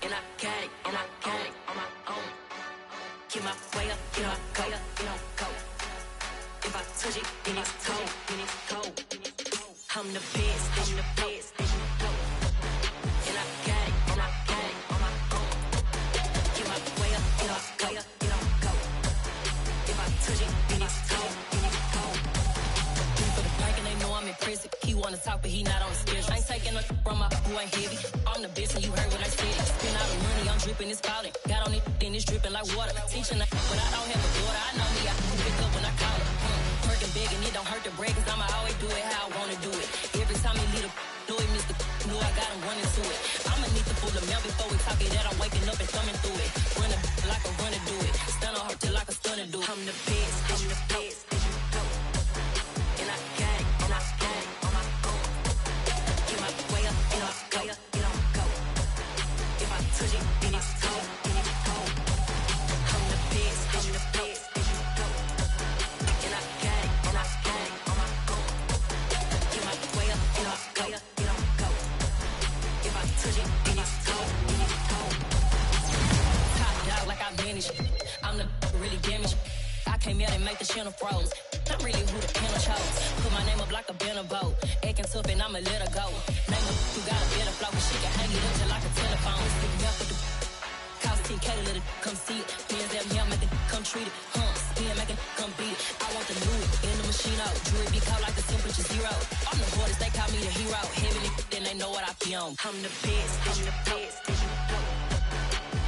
And I got it, on my own. Get my way up, get my go. If I touch it, then it's cold. I'm the best, did you know? And I got it, on my own. Get my way up, get my go. If I touch it, then it's cold. For the bank and they know I'm impressive. He wanna talk, but he not on the schedule. I ain't taking a from my who ain't heavy. I'm the best and you heard what I said. Spend all the money, I'm dripping, it's falling. Got on it, then it's dripping like water. Teaching but I don't have a daughter. I know me, I can pick up when I call it. Working big and it don't hurt to break, cause I'ma always do it how I wanna do it. Every time he lead a know it, Mr. Know I got him running to it. I'ma need to pull the mail before we talk it that I'm waking up and thumbing through it. Run like a runner do it. Stun on her till like a stunner do it. I'm the best, I'm the best, go. And I got it, on my own. Get my way up, get my go. If I touch it, then it's cold. I'm the best, go. And I got it, on my own. Get my way up, get my go. If I touch it, then it's cold. Top dog like I vanished. I'm the really damaged. I came out and make the channel froze. Not really who the panel chose. Put my name up like a banner boat. Acting tough and I'ma let her go. Name her who got a better flow, but she can hang it up just like a telephone. Stick me up with the cost 10K to let it come see it. Hands that me, I make it come treat it. Spin, make it come beat it. I want the new in the machine out. Jewelry be caught like the temperature zero. I'm the hardest, they call me the hero. Heavily, then they know what I be on. I'm the best, I'm the best, go.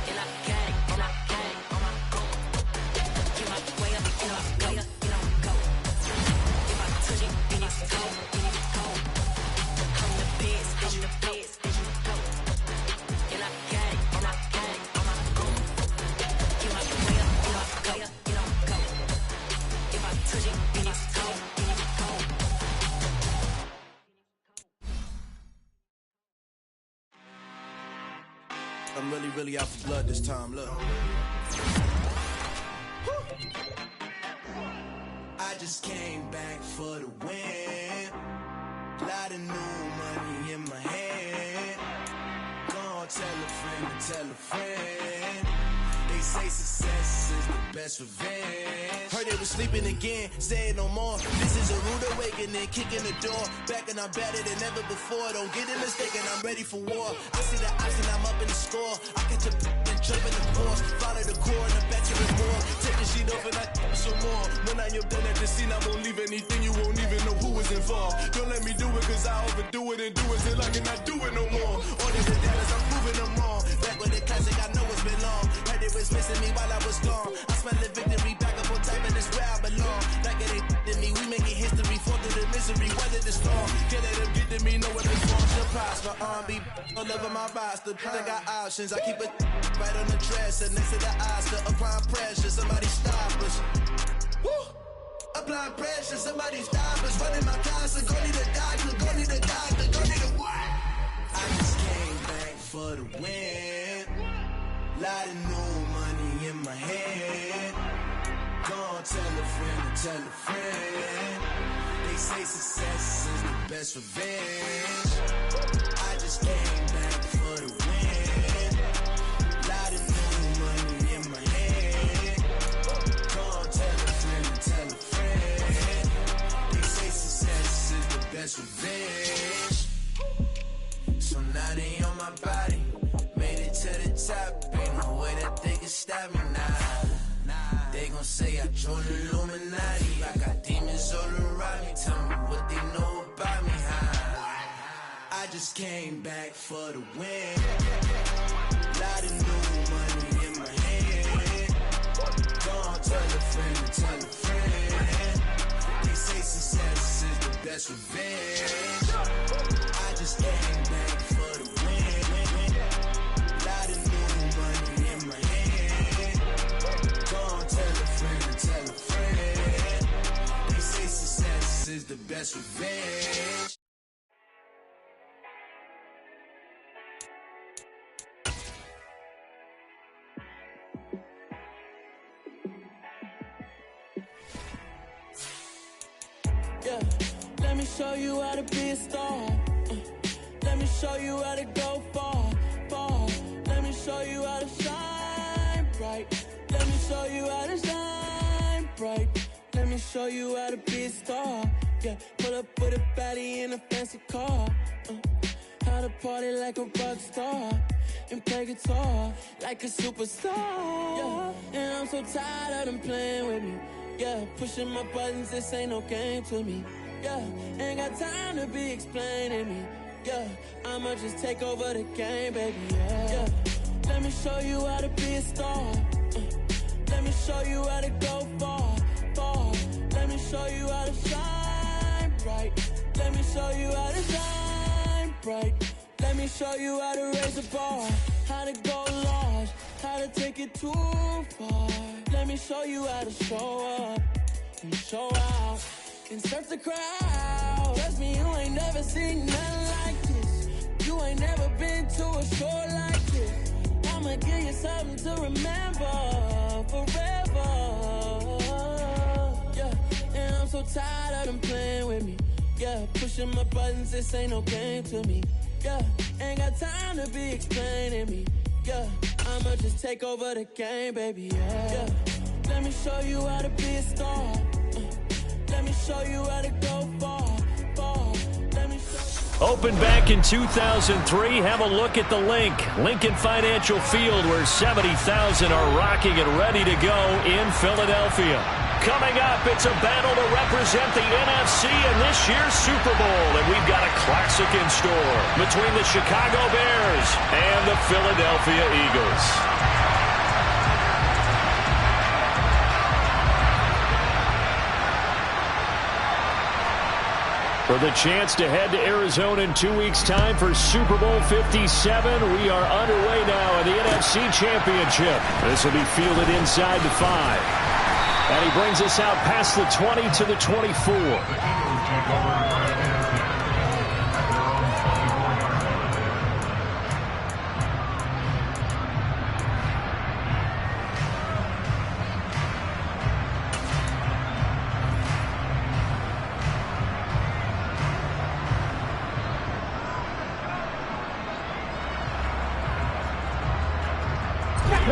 And I got it, on my own. Get my way up, get my go. If I touch it, then it's cold. I'm the best, go. And I got it, on my own.
I'm really out for blood this time, look. I just came back for the win. Lot of new money in my hand. Gonna tell a friend to tell a friend. They say success is the best revenge. Heard they was sleeping again, say it no more. This is a rude awakening, kicking the door. Back and I'm better than ever before. Don't get it mistaken, I'm ready for war. I see the option, I'm up in the score. I catch a and jump in the course. Follow the core and the back to the more. Take the sheet off and I some more. When I am done at the scene, I won't leave anything. You won't even know who is involved. Don't let me do it, cause I overdo it and do it till I cannot do it no more. All of the dallas, I'm proving them wrong. Back with the classic, I know it's been long. Heard it was missing me while I was gone. I smell the victory back up on top, and it's where I belong. Like it ain't to me, we making history. Fall through the misery, weather the storm. Can't let them get to me, know what it's for. She'll prosper, R&B all over my roster. I got options, I keep it right on the dresser. Next to the Oscar, applying pressure, somebody stop us. Woo! Applying pressure, somebody stop us. Running my closet, go need a doctor, go need a doctor, go need a what? I just came back for the win. Lot of new money in my hand. Gonna tell a friend to tell a friend. They say success is the best revenge. I just came back for the win. Lot of new money in my hand. Gonna tell a friend to tell a friend. They say success is the best revenge. So now they on my body. Made it to the top. Ain't no way that they can stop me now. They gon' say I joined the Illuminati. I got demons all around me. Tell me what they know about me, huh? I just came back for the win. Lot of new money in my hand. Gonna tell a friend to tell a friend. They say success is the best revenge. I just came back for the win. Lot of new money in my hand. Gonna tell a friend to tell a friend. They say success is the best revenge.
Yeah, let me show you how to be a star. Let me show you how to go far, far. Let me show you how to shine bright. Let me show you how to shine bright. Let me show you how to be a star. Yeah, pull up with a baddie in a fancy car. How to party like a rock star and play guitar like a superstar. Yeah, and I'm so tired of them playing with me. Yeah, pushing my buttons, this ain't no game to me. Yeah, ain't got time to be explaining me. Yeah, I'ma just take over the game, baby. Yeah, let me show you how to be a star. Let me show you how to go far, far. Let me show you how to shine bright. Let me show you how to shine bright. Let me show you how to raise the bar, how to go large, how to take it too far. Let me show you how to show up and show out and surf the crowd. Trust me, you ain't never seen nothing like this. You ain't never been to a show like this. I'ma give you something to remember forever. Yeah, and I'm so tired of them playing with me. Yeah, pushing my buttons, this ain't no game to me. Yeah, ain't got time to be explaining me. Yeah, I'ma just take over the game, baby. Yeah, let me show you how to be a star. Let me show you how to go far, far. Let me show you.
Opened back in 2003. Have a look at the link. Lincoln Financial Field, where 70,000 are rocking and ready to go in Philadelphia. Coming up, it's a battle to represent the NFC in this year's Super Bowl. And we've got a classic in store between the Chicago Bears and the Philadelphia Eagles. For the chance to head to Arizona in 2 weeks' time for Super Bowl 57, we are underway now in the NFC Championship. This will be fielded inside the 5. And he brings us out past the 20 to the 24. On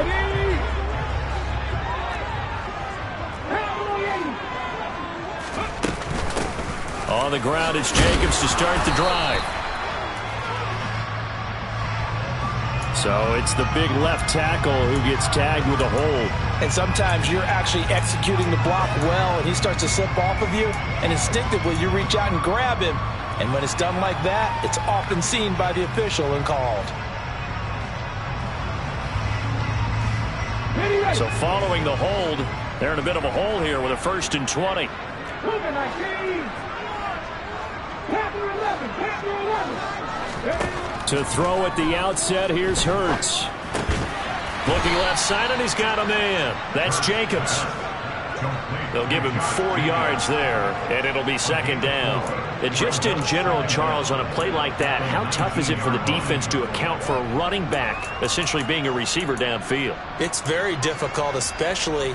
the ground, it's Jacobs to start the drive. So it's the big left tackle who gets tagged with a hold.
And sometimes you're actually executing the block well, and he starts to slip off of you, and instinctively you reach out and grab him. And when it's done like that, it's often seen by the official and called.
So following the hold, they're in a bit of a hole here with a 1st and 20. To throw at the outset, here's Hurts. Looking left side, and he's got a man. That's Jacobs. They'll give him 4 yards there, and it'll be 2nd down. And just in general, Charles, on a play like that, how tough is it for the defense to account for a running back essentially being a receiver downfield?
It's very difficult, especially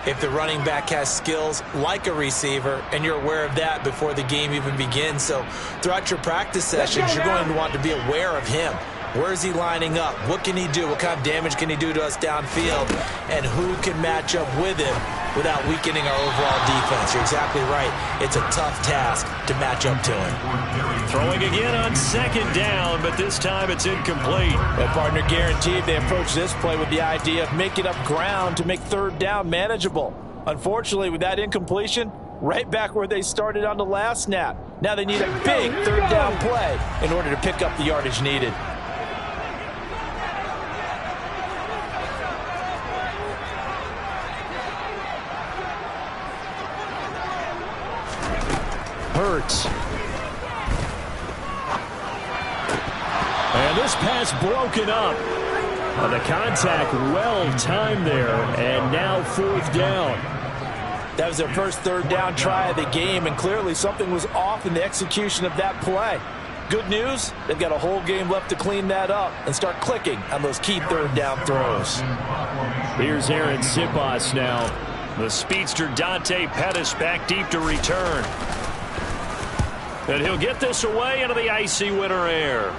if the running back has skills like a receiver, and you're aware of that before the game even begins. So throughout your practice sessions, you're going to want to be aware of him. Where is he lining up? What can he do? What kind of damage can he do to us downfield? And who can match up with him without weakening our overall defense? You're exactly right. It's a tough task to match up to him.
Throwing again on 2nd down, but this time it's incomplete.
Well, partner, guaranteed they approach this play with the idea of making up ground to make 3rd down manageable. Unfortunately, with that incompletion, right back where they started on the last snap. Now they need a big 3rd down play in order to pick up the yardage needed.
Hurts. And this pass broken up. The contact well timed there, and now 4th down.
That was their first 3rd down try of the game, and clearly something was off in the execution of that play. Good news, they've got a whole game left to clean that up and start clicking on those key 3rd down throws.
Here's Aaron Sipos now. The speedster Dante Pettis back deep to return. And he'll get this away into the icy winter air.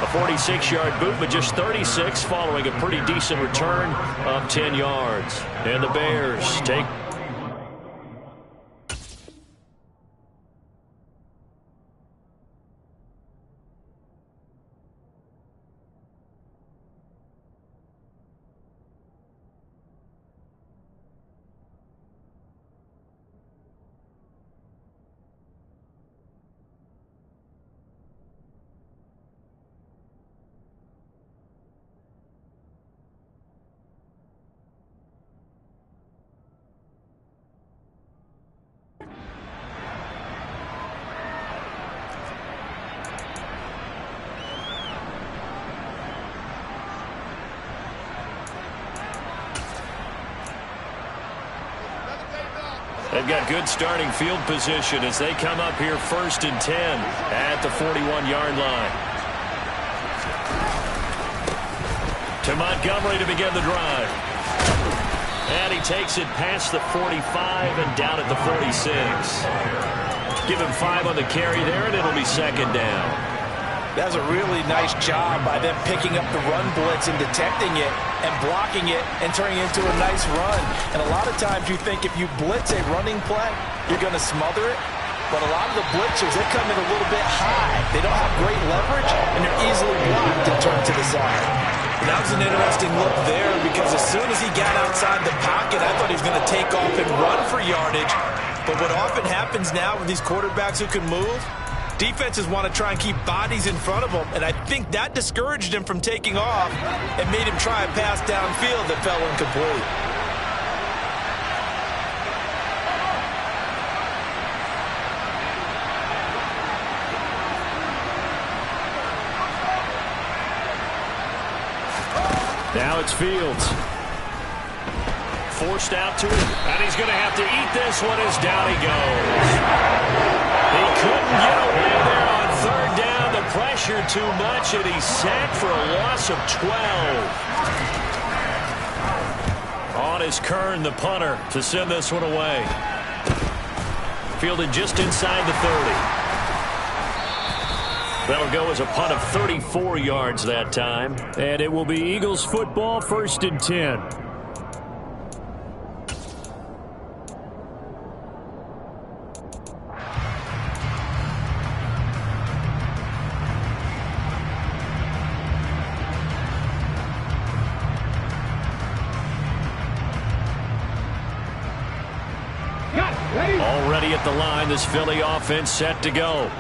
A 46-yard boot, but just 36 following a pretty decent return of 10 yards. And the Bears take... They've got good starting field position as they come up here 1st and 10 at the 41-yard line. To Montgomery to begin the drive. And he takes it past the 45 and down at the 46. Give him 5 on the carry there, and it'll be 2nd down.
That was a really nice job by them picking up the run blitz and detecting it and blocking it and turning it into a nice run. And a lot of times you think if you blitz a running play, you're going to smother it. But a lot of the blitzers, they come in a little bit high. They don't have great leverage, and they're easily blocked and turned to the side. And that was an interesting look there because as soon as he got outside the pocket, I thought he was going to take off and run for yardage. But what often happens now with these quarterbacks who can move, defenses want to try and keep bodies in front of them, and I think that discouraged him from taking off and made him try a pass downfield that fell incomplete.
Now it's Fields. Forced out to him, and he's going to have to eat this one as down he goes. He couldn't get away there on 3rd down. The pressure too much, and he's sacked for a loss of 12. On is Kern, the punter, to send this one away. Fielded just inside the 30. That'll go as a punt of 34 yards that time.
And it will be Eagles football, 1st and 10.
Already at the line, this Philly offense set to go.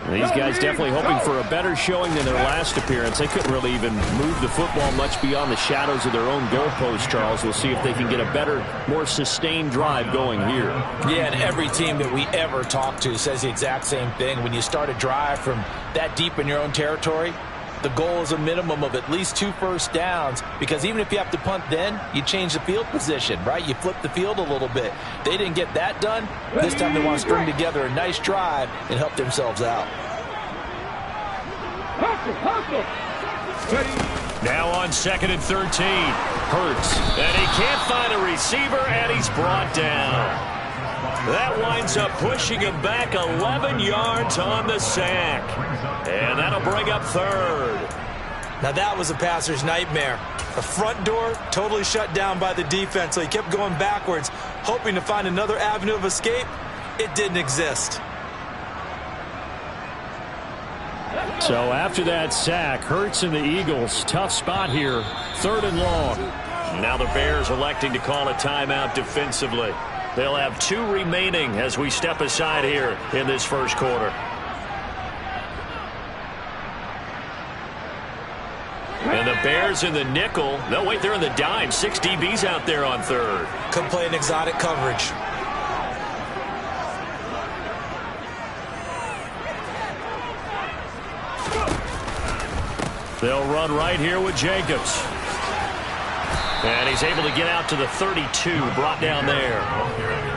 These guys definitely hoping for a better showing than their last appearance. They couldn't really even move the football much beyond the shadows of their own goalpost, Charles. We'll see if they can get a better, more sustained drive going here.
Yeah, and every team that we ever talk to says the exact same thing. When you start a drive from that deep in your own territory, the goal is a minimum of at least 2 first downs, because even if you have to punt then, you change the field position, right? You flip the field a little bit. They didn't get that done. This time they want to string together a nice drive and help themselves out.
Now on 2nd and 13. Hurts. And he can't find a receiver, and he's brought down. That winds up pushing him back 11 yards on the sack. And that'll bring up 3rd.
Now that was a passer's nightmare. The front door totally shut down by the defense, so he kept going backwards, hoping to find another avenue of escape. It didn't exist.
So after that sack, Hurts and the Eagles, tough spot here. 3rd and long.
Now the Bears electing to call a timeout defensively. They'll have 2 remaining as we step aside here in this first quarter. And the Bears in the nickel. No, wait, they're in the dime. 6 DBs out there on 3rd.
Could play an exotic coverage.
They'll run right here with Jacobs. And he's able to get out to the 32, brought down there.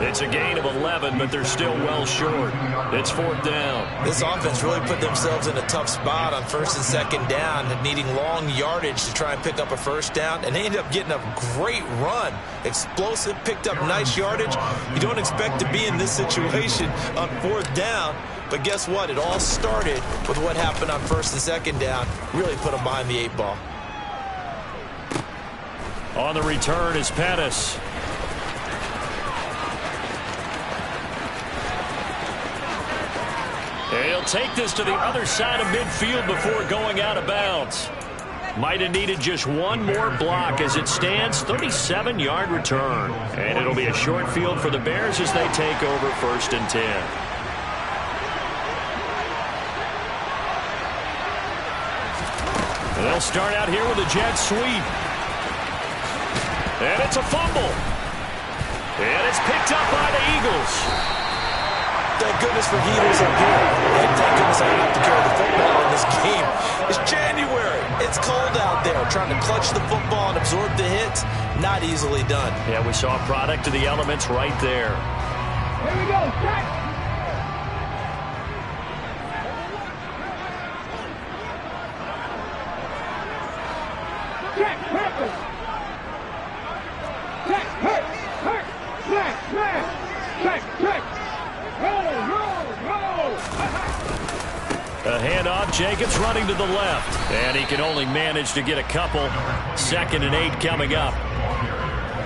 It's a gain of 11, but they're still well short. It's 4th down.
This offense really put themselves in a tough spot on 1st and 2nd down, needing long yardage to try and pick up a first down, and they ended up getting a great run. Explosive, picked up nice yardage. You don't expect to be in this situation on 4th down, but guess what? It all started with what happened on 1st and 2nd down. Really put them behind the 8 ball.
On the return is Pettis. And he'll take this to the other side of midfield before going out of bounds. Might have needed just one more block as it stands. 37-yard return. And it'll be a short field for the Bears as they take over 1st and 10. And they'll start out here with a jet sweep. And it's a fumble. And it's picked up by the Eagles.
Thank goodness for heaters up here. And thank goodness I don't have to carry the football in this game. It's January. It's cold out there. Trying to clutch the football and absorb the hits, not easily done.
Yeah, we saw a product of the elements right there.
Here we go. Check. Check. Purpose. Check. Hurt. Hurt. Smash. Smash. Check. Check. Roll. Roll. Roll.
A handoff. Jacobs running to the left. And he can only manage to get a couple. 2nd and 8 coming up.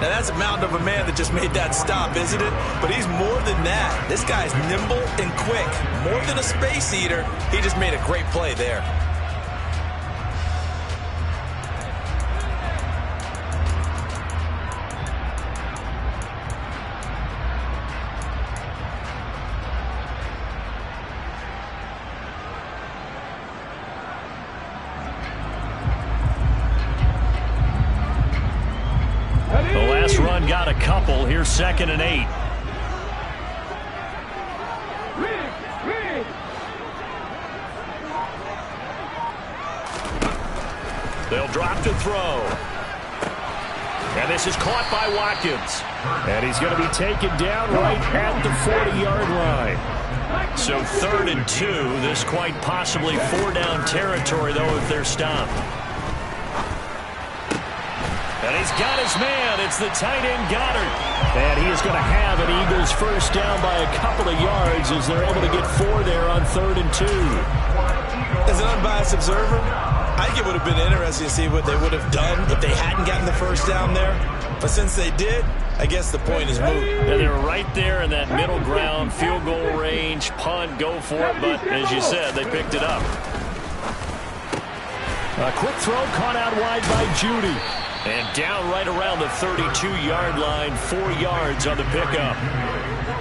Now that's a mountain of a man that just made that stop, isn't it? But he's more than that. This guy's nimble and quick. More than a space eater. He just made a great play there.
Run got a couple. Here's 2nd and 8. They'll drop to throw. And this is caught by Watkins.
And he's going to be taken down right at the 40-yard line.
So 3rd and 2. This quite possibly 4-down territory, though, if they're stopped. And he's got his man. It's the tight end, Goddard.
And he is going to have an Eagles first down by a couple of yards as they're able to get 4 there on 3rd and 2.
As an unbiased observer, I think it would have been interesting to see what they would have done if they hadn't gotten the first down there. But since they did, I guess the point is moot.
Yeah, they were right there in that middle ground, field goal range, punt, go for it. But as you said, they picked it up. A quick throw caught out wide by Judy. And down right around the 32-yard line, 4 yards on the pickup.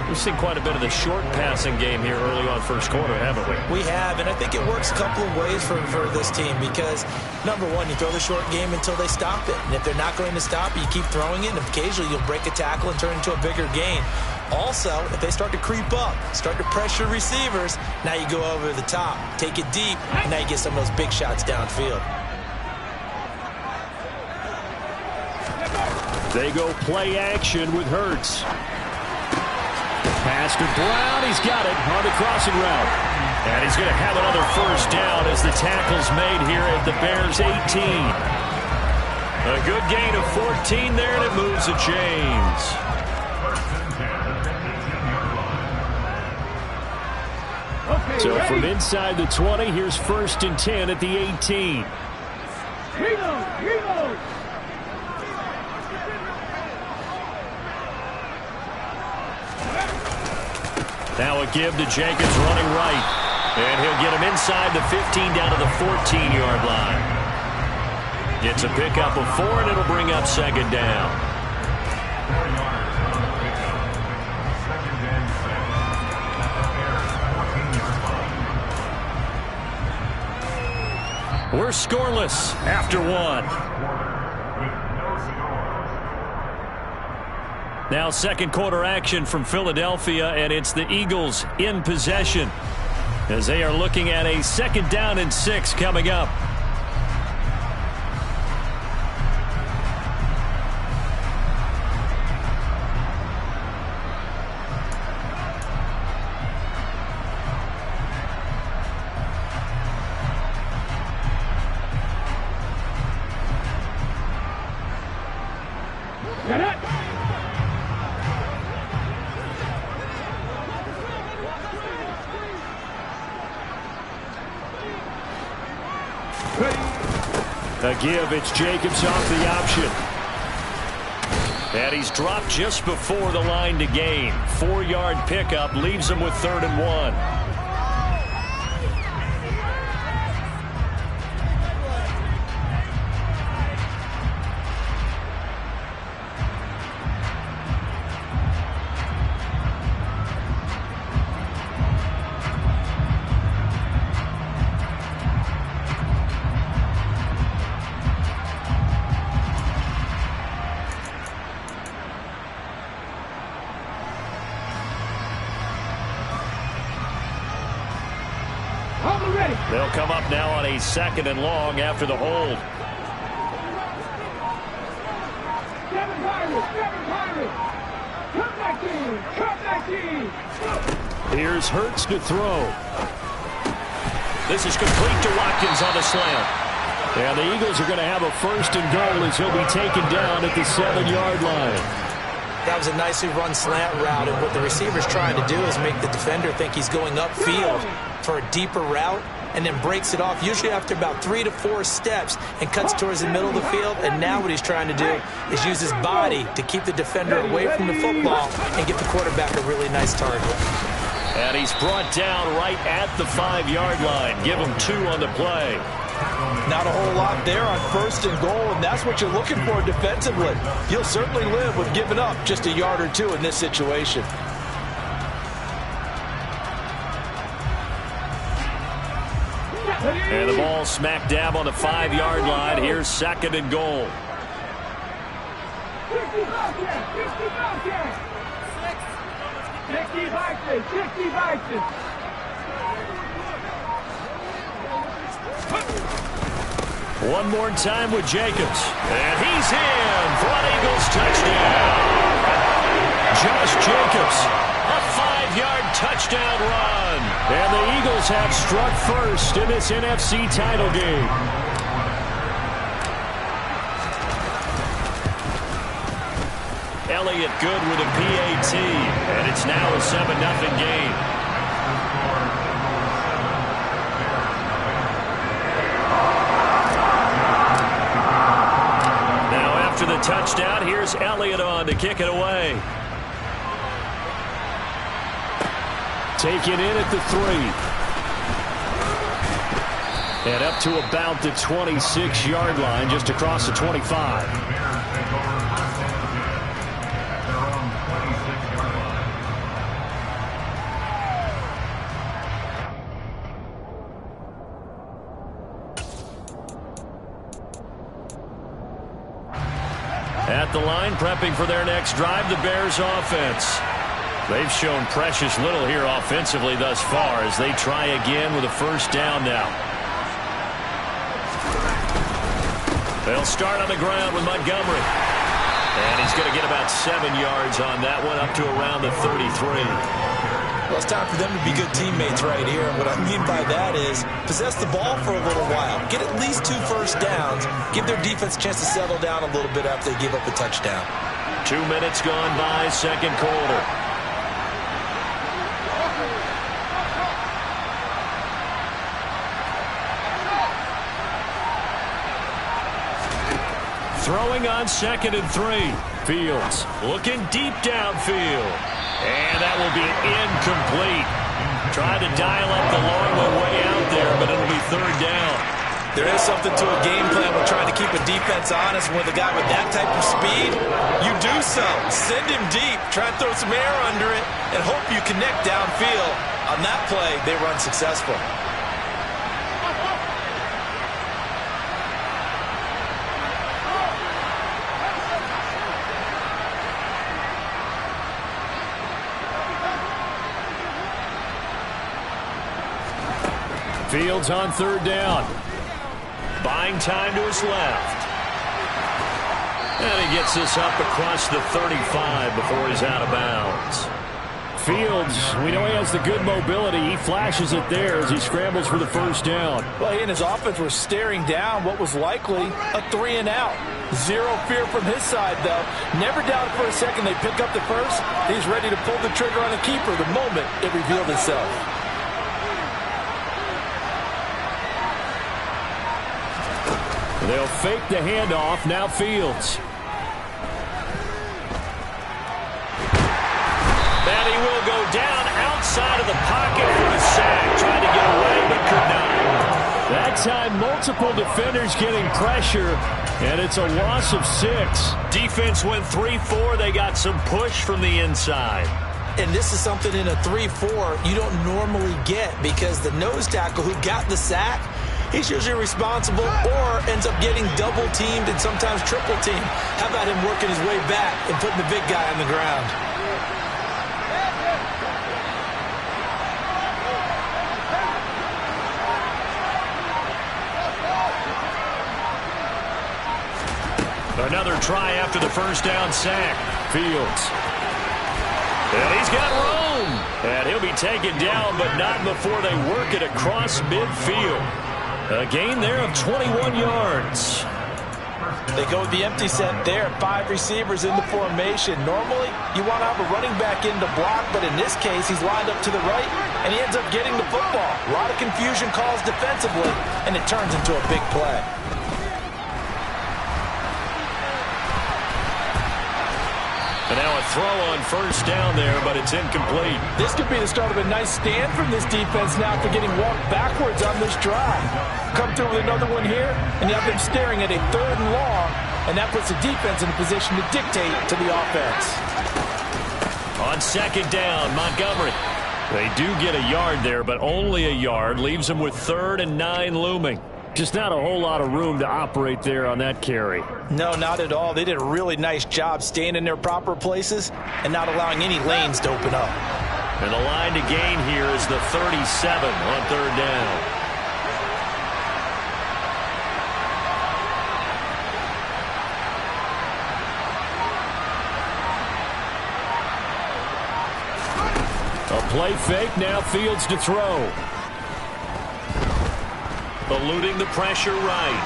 We've seen quite a bit of the short passing game here early on first quarter, haven't we?
We have, and I think it works a couple of ways for this team because, number one, you throw the short game until they stop it. And if they're not going to stop it, you keep throwing it, and occasionally you'll break a tackle and turn it into a bigger gain. Also, if they start to creep up, start to pressure receivers, now you go over the top, take it deep, and now you get some of those big shots downfield.
They go play action with Hurts. Pass to Brown. He's got it on the crossing route. And he's going to have another first down as the tackle's made here at the Bears 18. A good gain of 14 there, and it moves the chains. So from inside the 20, here's 1st and 10 at the 18.
Reload!
Now a give to Jacobs running right. And he'll get him inside the 15 down to the 14-yard line. Gets a pickup of 4, and it'll bring up 2nd down. We're scoreless after 1. Now 2nd quarter action from Philadelphia, and it's the Eagles in possession as they are looking at a 2nd down and 6 coming up. A give, it's Jacobs off the option. And he's dropped just before the line to gain. 4-yard pickup leaves him with 3rd and 1. They'll come up now on a 2nd and long after the hold. Here's Hurts to throw. This is complete to Watkins on the slant. And the Eagles are going to have a 1st and goal as he'll be taken down at the 7-yard line.
That was a nicely run slant route, and what the receiver's trying to do is make the defender think he's going upfield for a deeper route, and then breaks it off, usually after about 3 to 4 steps, and cuts towards the middle of the field. And now what he's trying to do is use his body to keep the defender away from the football and get the quarterback a really nice target.
And he's brought down right at the 5-yard line. Give him 2 on the play.
Not a whole lot there on 1st and goal, and that's what you're looking for defensively. You'll certainly live with giving up just a yard or 2 in this situation.
And the ball smack dab on the 5-yard line. Here's 2nd and goal. 1 more time with Jacobs. And he's in for an Eagles touchdown. Josh Jacobs, a 5-yard touchdown run. And the Eagles have struck first in this NFC title game. Elliott good with a PAT, and it's now a 7-0 game.
the touchdown. Here's Elliott on to kick it away.
Taken in at the 3. And up to about the 26-yard line, just across the 25.
At the line, prepping for their next drive, the Bears offense. They've shown precious little here offensively thus far as they try again with a first down now. They'll start on the ground with Montgomery. And he's going to get about 7 yards on that one, up to around the 33.
Well, it's time for them to be good teammates right here. And what I mean by that is possess the ball for a little while. Get at least 2 first downs. Give their defense a chance to settle down a little bit after they give up a touchdown.
2 minutes gone by, second quarter. Throwing on 2nd and 3. Fields looking deep downfield. And that will be incomplete. Trying to dial up the long way out there, but it'll be 3rd down.
There is something to a game plan with trying to keep a defense honest. With a guy with that type of speed, you do so. Send him deep. Try and throw some air under it and hope you connect downfield. On that play, they were unsuccessful.
Fields on 3rd down.
Buying time to his left. And he gets this up across the 35 before he's out of bounds.
Fields, we know he has the good mobility. He flashes it there as he scrambles for the first down.
Well, he and his offense were staring down what was likely a 3 and out. Zero fear from his side, though. Never doubted for a second they pick up the first. He's ready to pull the trigger on the keeper the moment it revealed itself.
They'll fake the handoff. Now Fields.
And he will go down outside of the pocket for a sack. Trying to get away, but could not.
That time, multiple defenders getting pressure, and it's a loss of 6.
Defense went 3-4. They got some push from the inside.
And this is something in a 3-4 you don't normally get because the nose tackle who got the sack, he's usually responsible or ends up getting double teamed and sometimes triple teamed. How about him working his way back and putting the big guy on the ground?
Another try after the first down sack. Fields. And he's got room. And he'll be taken down, but not before they work it across midfield. A gain there of 21 yards.
They go with the empty set there. 5 receivers in the formation. Normally, you want to have a running back in to block, but in this case, he's lined up to the right, and he ends up getting the football. A lot of confusion calls defensively, and it turns into a big play.
And now a throw on first down there, but it's incomplete.
This could be the start of a nice stand from this defense now after getting walked backwards on this drive. Come through with another one here, and you have them staring at a 3rd and long, and that puts the defense in a position to dictate to the offense.
On 2nd down, Montgomery. They do get a yard there, but only a yard. Leaves them with 3rd and 9 looming.
Just not a whole lot of room to operate there on that carry.
No, not at all. They did a really nice job staying in their proper places and not allowing any lanes to open up.
And the line to gain here is the 37 on 3rd down.
A play fake, now Fields to throw.
Eluding the pressure right.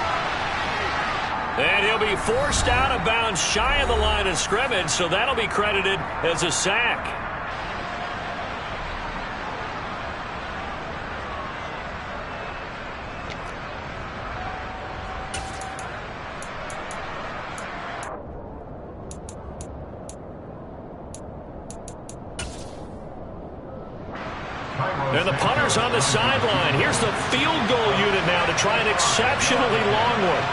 And he'll be forced out of bounds shy of the line of scrimmage, so that'll be credited as a sack. And the punter's on the sideline. Here's the field goal unit now to try an exceptionally long one.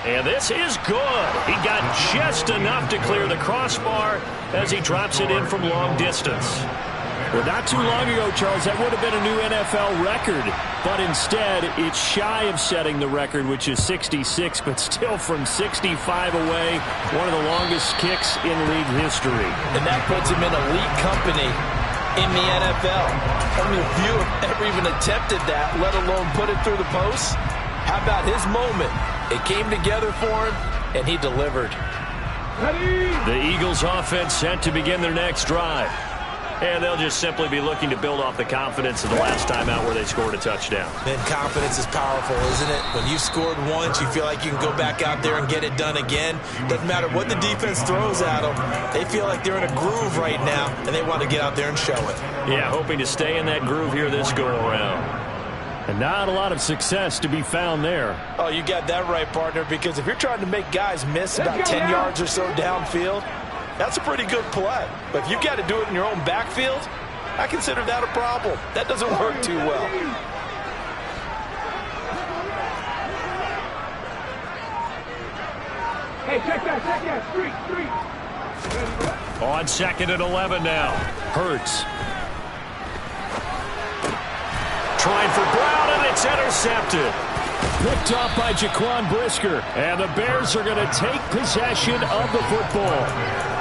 And this is good. He got just enough to clear the crossbar as he drops it in from long distance.
Well, not too long ago, Charles, that would have been a new NFL record. But instead, it's shy of setting the record, which is 66, but still from 65 away, one of the longest kicks in league history.
And that puts him in elite company in the NFL. Only a few have ever even attempted that, let alone put it through the post. How about his moment? It came together for him, and he delivered.
The Eagles offense set to begin their next drive. And they'll just simply be looking to build off the confidence of the last time out where they scored a touchdown.
Man, confidence is powerful, isn't it? When you scored once, you feel like you can go back out there and get it done again. Doesn't matter what the defense throws at them. They feel like they're in a groove right now, and they want to get out there and show it.
Yeah, hoping to stay in that groove here this go-around.
And not a lot of success to be found there.
Oh, you got that right, partner, because if you're trying to make guys miss about 10 yards or so downfield, that's a pretty good play. But if you've got to do it in your own backfield, I consider that a problem. That doesn't work too well.
Hey, check that. Street.
On 2nd and 11 now. Hurts. Trying for Brown, and it's intercepted.
Picked off by Jaquan Brisker.
And the Bears are going to take possession of the football.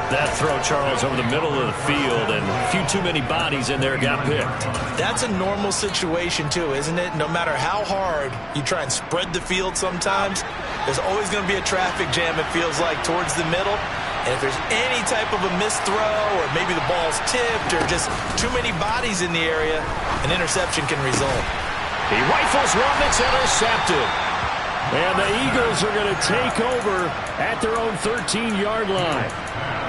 That throw, Charles, over the middle of the field, and a few too many bodies in there got picked.
That's a normal situation, too, isn't it? No matter how hard you try and spread the field sometimes, there's always going to be a traffic jam, it feels like, towards the middle. And if there's any type of a missed throw, or maybe the ball's tipped, or just too many bodies in the area, an interception can result.
He rifles one that's intercepted. And the Eagles are going to take over at their own 13-yard line.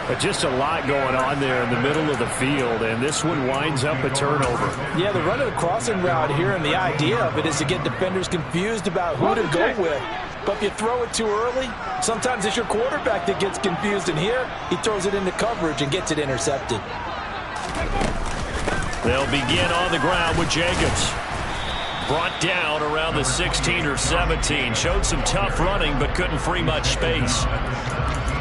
But just a lot going on there in the middle of the field, and this one winds up a turnover.
Yeah, they're running a crossing route here, and the idea of it is to get defenders confused about who to go with. But if you throw it too early, sometimes it's your quarterback that gets confused, and here he throws it into coverage and gets it intercepted.
They'll begin on the ground with Jacobs. Brought down around the 16 or 17. Showed some tough running, but couldn't free much space.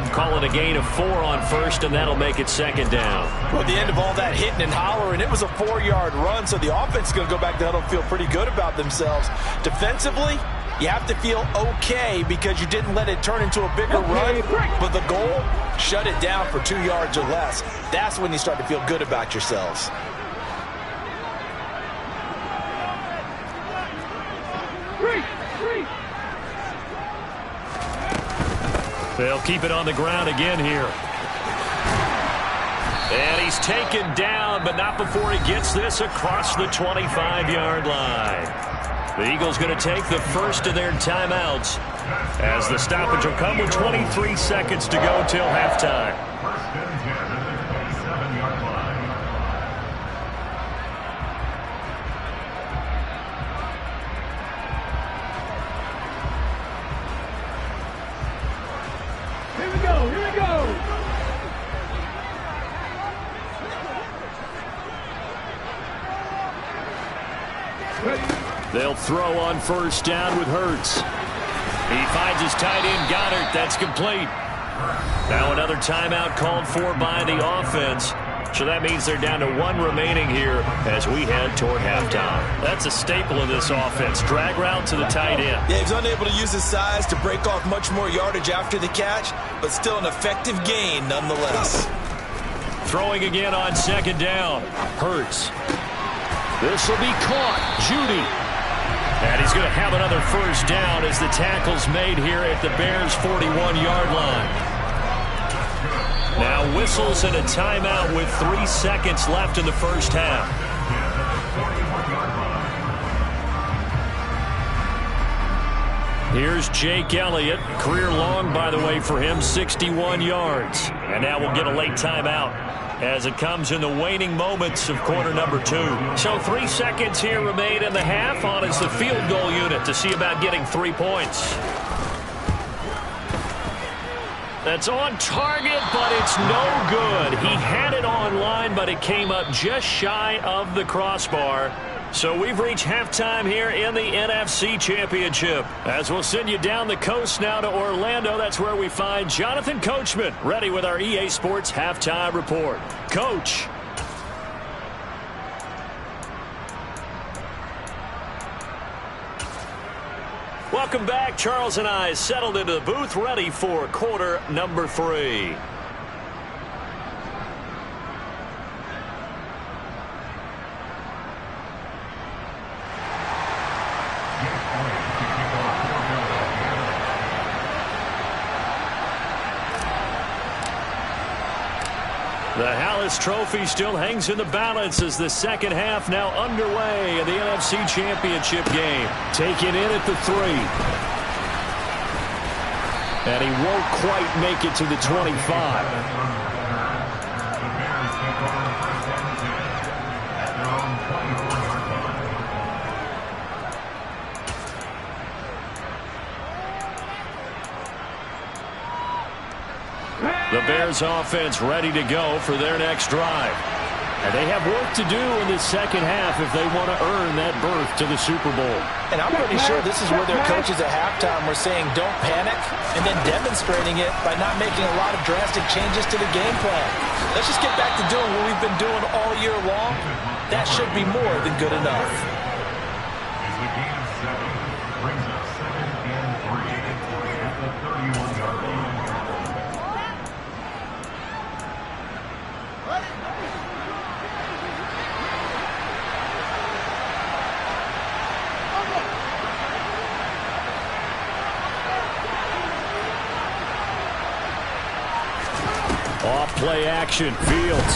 Call it a gain of 4 on first, and that'll make it 2nd down.
Well, at the end of all that hitting and hollering, it was a 4-yard run, so the offense is going to go back to the huddle and feel pretty good about themselves. Defensively, you have to feel okay because you didn't let it turn into a bigger run, but the goal, shut it down for 2 yards or less. That's when you start to feel good about yourselves.
They'll keep it on the ground again here. And he's taken down, but not before he gets this across the 25-yard line. The Eagles going to take the first of their timeouts as the stoppage will come with 23 seconds to go till halftime.
First and 10 at the 27-yard line.
Here we go.
They'll throw on first down with Hurts. He finds his tight end, Goddard. That's complete. Now another timeout called for by the offense. So that means they're down to 1 remaining here as we head toward halftime. That's a staple of this offense. Drag route to the tight end.
Yeah, he's unable to use his size to break off much more yardage after the catch, but still an effective gain nonetheless.
Throwing again on 2nd down. Hurts. This will be caught. Judy. And he's going to have another first down as the tackle's made here at the Bears' 41-yard line. Now whistles and a timeout with 3 seconds left in the first half. Here's Jake Elliott. Career long, by the way, for him, 61 yards. And now we'll get a late timeout. as it comes in the waning moments of quarter number 2. So 3 seconds here remain in the half. On is the field goal unit to see about getting 3 points. That's on target, but it's no good. He had it on line, but it came up just shy of the crossbar. So we've reached halftime here in the NFC Championship. As we'll send you down the coast now to Orlando, that's where we find Jonathan Coachman, ready with our EA Sports Halftime Report. Coach. Welcome back. Charles and I settled into the booth, ready for quarter number 3. The Hallis Trophy still hangs in the balance as the second half now underway in the NFC Championship game. Taken in at the 3. And he won't quite make it to the 25. The Bears offense ready to go for their next drive. And they have work to do in the second half if they want to earn that berth to the Super Bowl.
And I'm pretty sure this is where their coaches at halftime were saying don't panic, and then demonstrating it by not making a lot of drastic changes to the game plan. Let's just get back to doing what we've been doing all year long. That should be more than good enough.
As the game 7 brings us 2nd and 3 at the 31-yard line.
Off-play action, Fields.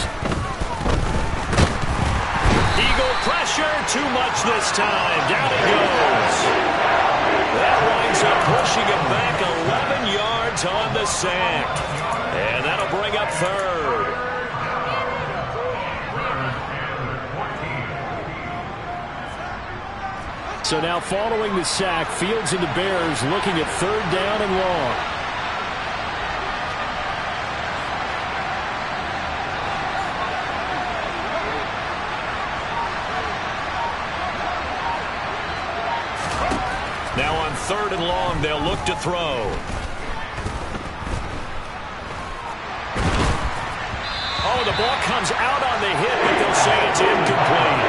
Eagle pressure, too much this time. Down he goes. That winds up pushing him back 11 yards on the sack. And that'll bring up 3rd. So now following the sack, Fields and the Bears looking at 3rd down and long. Now on 3rd and long, they'll look to throw. Oh, the ball comes out on the hit, but they'll say it's incomplete.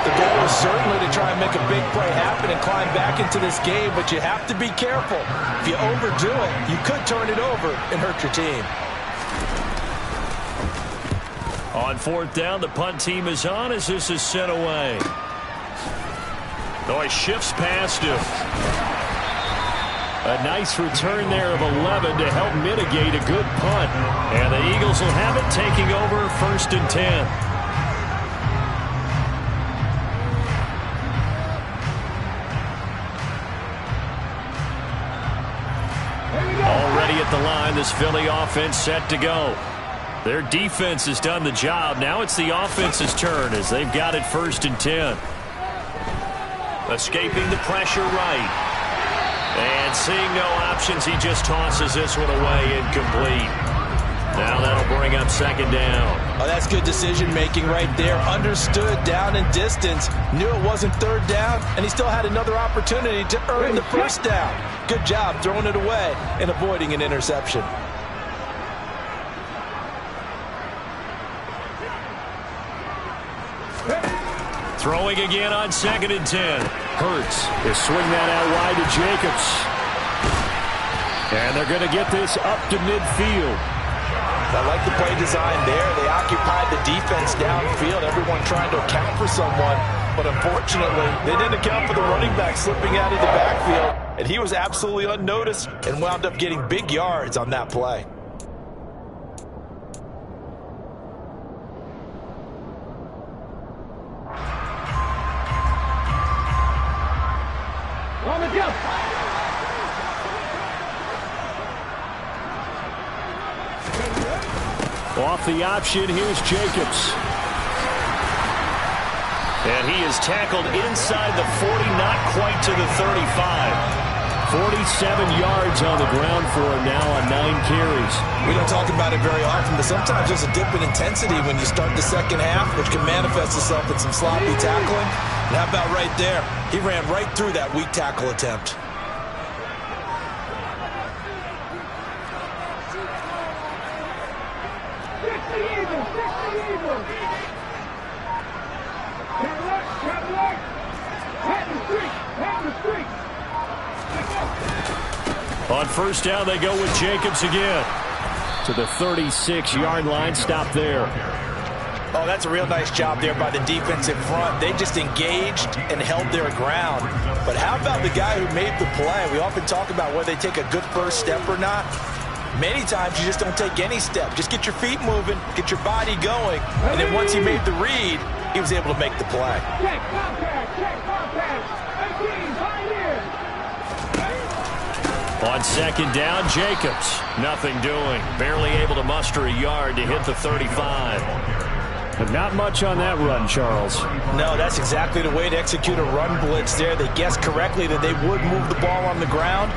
The goal is certainly to try and make a big play happen and climb back into this game, but you have to be careful. If you overdo it, you could turn it over and hurt your team.
On 4th down, the punt team is on as this is sent away. Oh, he shifts past him. A nice return there of 11 to help mitigate a good punt. And the Eagles will have it, taking over 1st and 10. Already at the line, this Philly offense set to go. Their defense has done the job. Now it's the offense's turn as they've got it 1st and 10. Escaping the pressure right. And seeing no options, he just tosses this one away, incomplete. Now that'll bring up 2nd down.
Oh, that's good decision-making right there. Understood down and distance. Knew it wasn't 3rd down, and he still had another opportunity to earn the 1st down. Good job throwing it away and avoiding an interception.
Throwing again on 2nd and 10. Hurts will swing that out wide to Jacobs. And they're going to get this up to midfield.
I like the play design there. They occupied the defense downfield, everyone trying to account for someone. But unfortunately, they didn't account for the running back slipping out of the backfield. And he was absolutely unnoticed and wound up getting big yards on that play.
On the jump.
Off the option, here's Jacobs. And he is tackled inside the 40, not quite to the 35. 47 yards on the ground for him now on 9 carries.
We don't talk about it very often, but sometimes there's a dip in intensity when you start the second half, which can manifest itself in some sloppy tackling. And how about right there? He ran right through that weak tackle attempt.
On first down, they go with Jacobs again. To the 36-yard line. Stop there.
Oh, that's a real nice job there by the defense in front. They just engaged and held their ground. But how about the guy who made the play? We often talk about whether they take a good first step or not. Many times you just don't take any step. Just get your feet moving, get your body going. And then once he made the read, he was able to make the play.
Check contact, check contact. 18, right here.
On second down, Jacobs. Nothing doing. Barely able to muster a yard to hit the 35. But not much on that run, Charles.
No, that's exactly the way to execute a run blitz there. They guessed correctly that they would move the ball on the ground,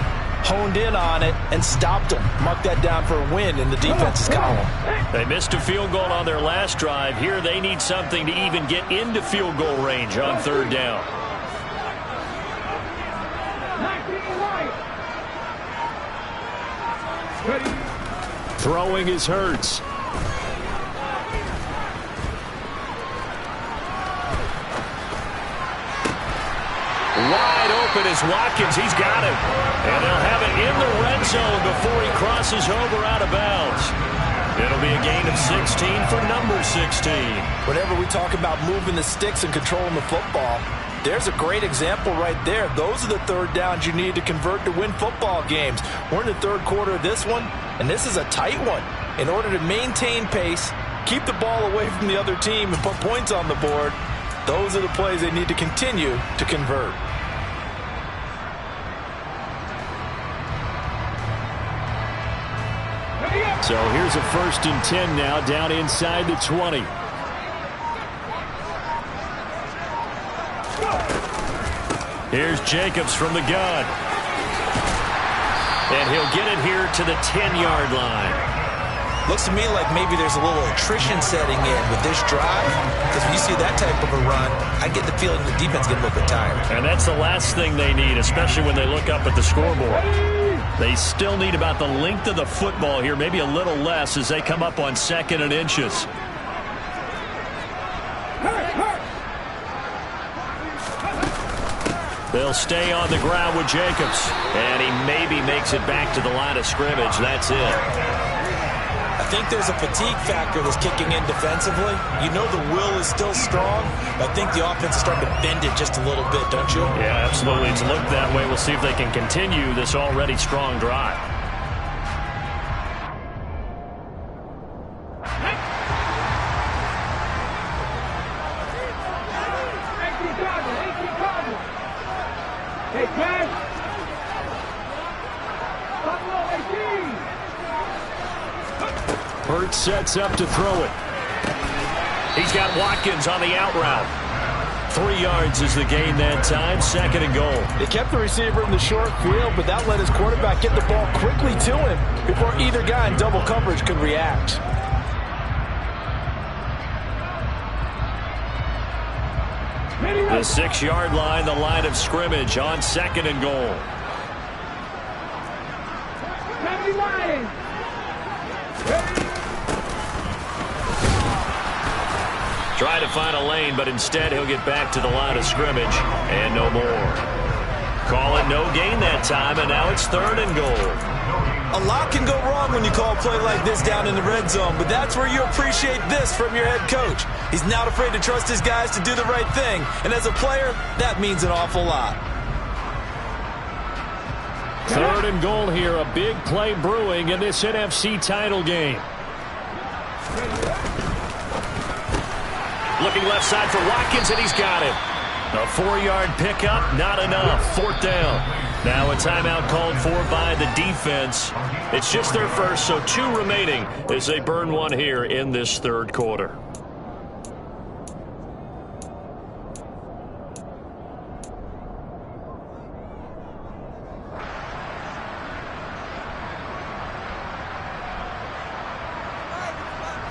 honed in on it, and stopped them. Mark that down for a win in the defense's column.
They missed a field goal on their last drive. Here they need something to even get into field goal range on third down. Throwing is Hurts. Wide open is Watkins. He's got it. And they'll have it in the red zone before he crosses over out of bounds. It'll be a gain of 16 for number 16.
Whenever we talk about moving the sticks and controlling the football, there's a great example right there. Those are the third downs you need to convert to win football games. We're in the third quarter of this one, and this is a tight one. In order to maintain pace, keep the ball away from the other team, and put points on the board, those are the plays they need to continue to convert.
So here's a 1st and 10 now, down inside the 20. Here's Jacobs from the gun. And he'll get it here to the 10-yard line.
Looks to me like maybe there's a little attrition setting in with this drive, because when you see that type of a run, I get the feeling the defense getting a little bit tired.
And that's the last thing they need, especially when they look up at the scoreboard. They still need about the length of the football here, maybe a little less as they come up on 2nd and inches. They'll stay on the ground with Jacobs. And he maybe makes it back to the line of scrimmage. That's it.
I think there's a fatigue factor that's kicking in defensively. You know the will is still strong, but I think the offense is starting to bend it just a little bit, don't you?
Yeah, absolutely. It's looked that way. We'll see if they can continue this already strong drive. Hurts sets up to throw it. He's got Watkins on the out route. 3 yards is the gain that time. 2nd and goal.
They kept the receiver in the short field, but that let his quarterback get the ball quickly to him before either guy in double coverage could react.
The 6-yard line, the line of scrimmage on 2nd and goal. Try to find a lane, but instead he'll get back to the line of scrimmage and no more. Call it no gain that time, and now it's 3rd and goal.
A lot can go wrong when you call a play like this down in the red zone, but that's where you appreciate this from your head coach. He's not afraid to trust his guys to do the right thing, and as a player, that means an awful lot.
3rd and goal here, a big play brewing in this NFC title game. Looking left side for Watkins, and he's got it. A 4-yard pickup, not enough. 4th down.
Now a timeout called for by the defense. It's just their first, so 2 remaining as they burn one here in this third quarter.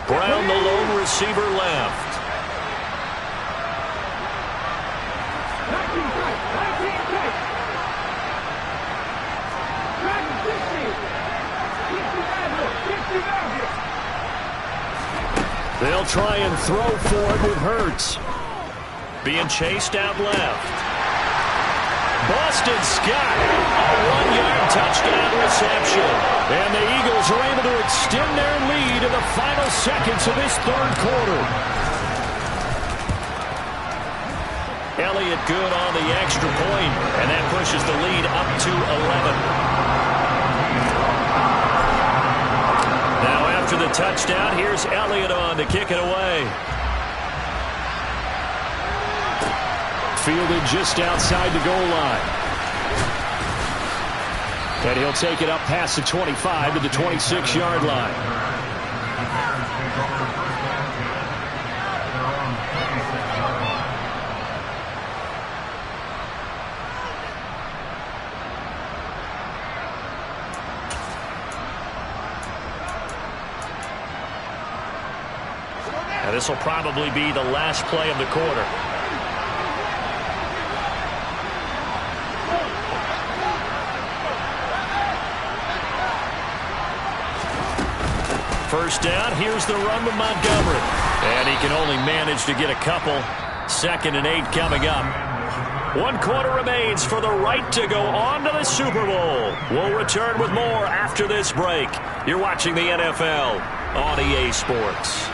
Brown, the lone receiver, left. They'll try and throw for it with Hurts. Being chased out left. Boston Scott, a 1-yard touchdown reception. And the Eagles are able to extend their lead in the final seconds of this third quarter. Elliott good on the extra point, and that pushes the lead up to 11. Now after the touchdown, here's Elliott on to kick it away.
Fielded just outside the goal line. And he'll take it up past the 25 to the 26-yard line.
And this will probably be the last play of the quarter. First down, here's the run with Montgomery. And he can only manage to get a couple. 2nd and 8 coming up. 1 quarter remains for the right to go on to the Super Bowl. We'll return with more after this break. You're watching the NFL on EA Sports.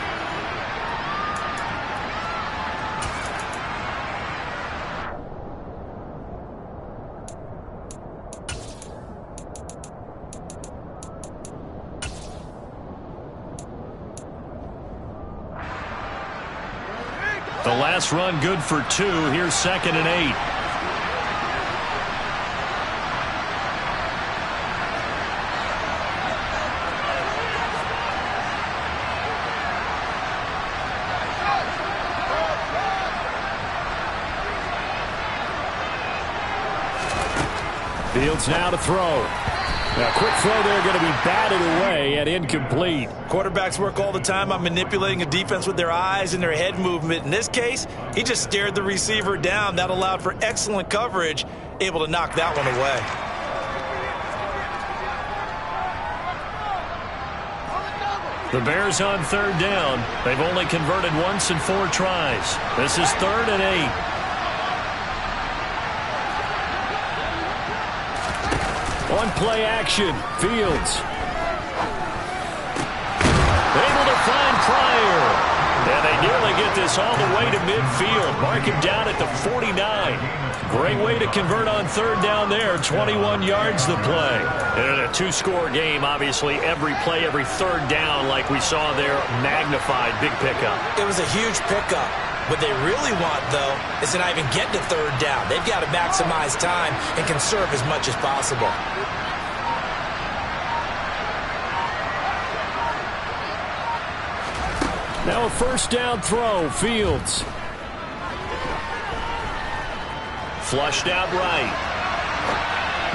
The last run good for 2. Here's 2nd and 8.
Fields now to throw. A quick throw there, going to be batted away and incomplete.
Quarterbacks work all the time on manipulating a defense with their eyes and their head movement. In this case, he just stared the receiver down. That allowed for excellent coverage, able to knock that one away.
The Bears on 3rd down. They've only converted once in 4 tries. This is 3rd and 8.
On play action, Fields.
Able to find Pryor. And they nearly get this all the way to midfield. Mark him down at the 49. Great way to convert on 3rd down there. 21 yards the play. And in a 2-score game, obviously, every play, every 3rd down, like we saw there, magnified. Big pickup.
It was a huge pickup. What they really want, though, is to not even get to 3rd down. They've got to maximize time and conserve as much as possible.
Now a 1st down throw, Fields.
Flushed out right.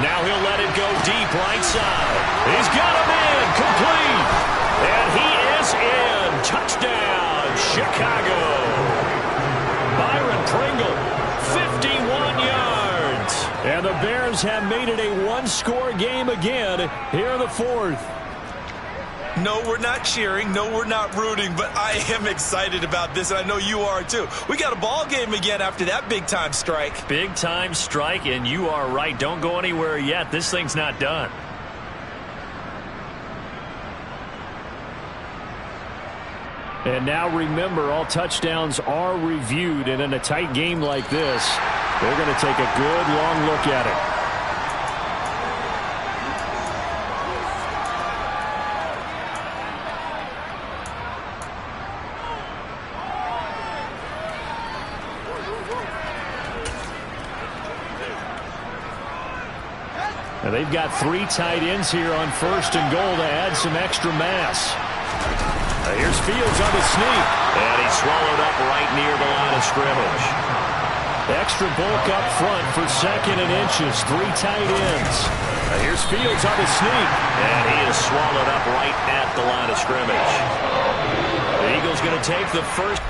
Now he'll let it go deep right side. He's got him in, complete. And he is in. Touchdown, Chicago. Byron Pringle, 51 yards.
And the Bears have made it a 1-score game again here in the 4th.
No, we're not cheering. No, we're not rooting. But I am excited about this, and I know you are too. We got a ball game again after that big-time strike.
Big-time strike, and you are right. Don't go anywhere yet. This thing's not done.
And now remember, all touchdowns are reviewed, and in a tight game like this, they're going to take a good long look at it. Now they've got 3 tight ends here on 1st and goal to add some extra mass. Here's Fields on the sneak.
And he's swallowed up right near the line of scrimmage.
Extra bulk up front for 2nd and inches. 3 tight ends. Here's Fields on the sneak.
And he is swallowed up right at the line of scrimmage.
The Eagles going to take the first.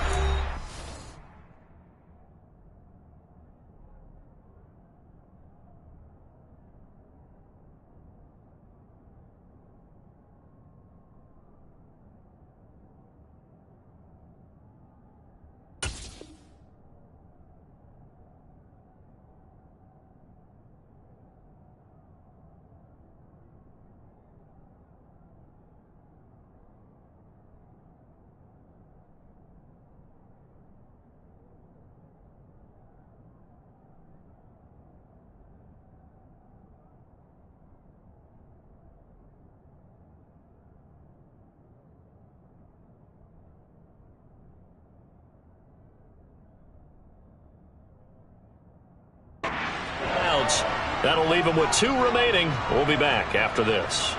That'll leave him with 2 remaining. We'll be back after this.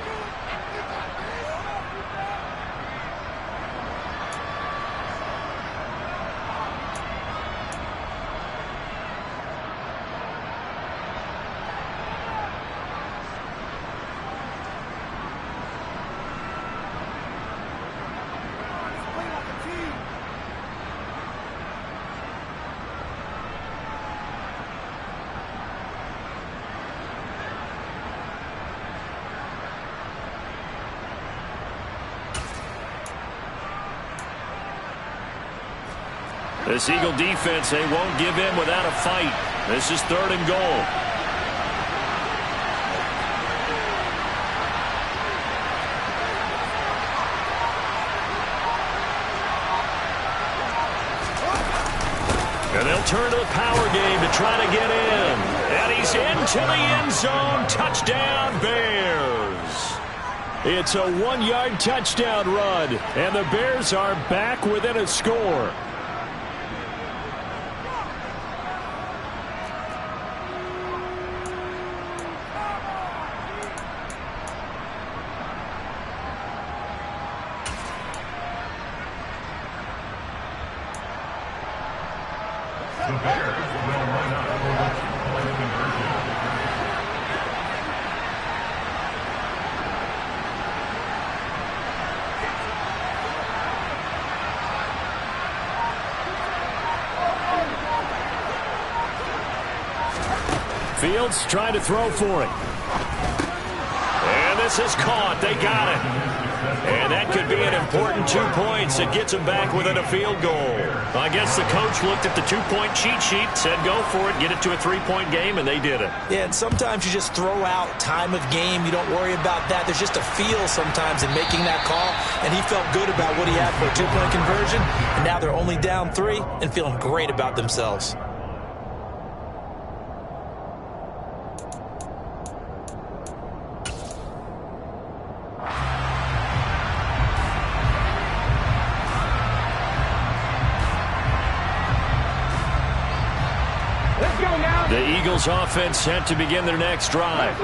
This Eagle defense, they won't give in without a fight. This is 3rd and goal. And they'll turn to the power game to try to get in. And he's into the end zone. Touchdown, Bears. It's a 1-yard touchdown run. And the Bears are back within a score.
The Bears will line up for the 2-point conversion.
Fields trying to throw for it. And this is caught. They got it. And that could be an important 2 points. It gets them back within a field goal. I guess the coach looked at the 2-point cheat sheet, said go for it, get it to a 3-point game, and they did it.
Yeah, and sometimes you just throw out time of game. You don't worry about that. There's just a feel sometimes in making that call, and he felt good about what he had for a 2-point conversion, and now they're only down 3 and feeling great about themselves.
The Eagles offense set to begin their next drive.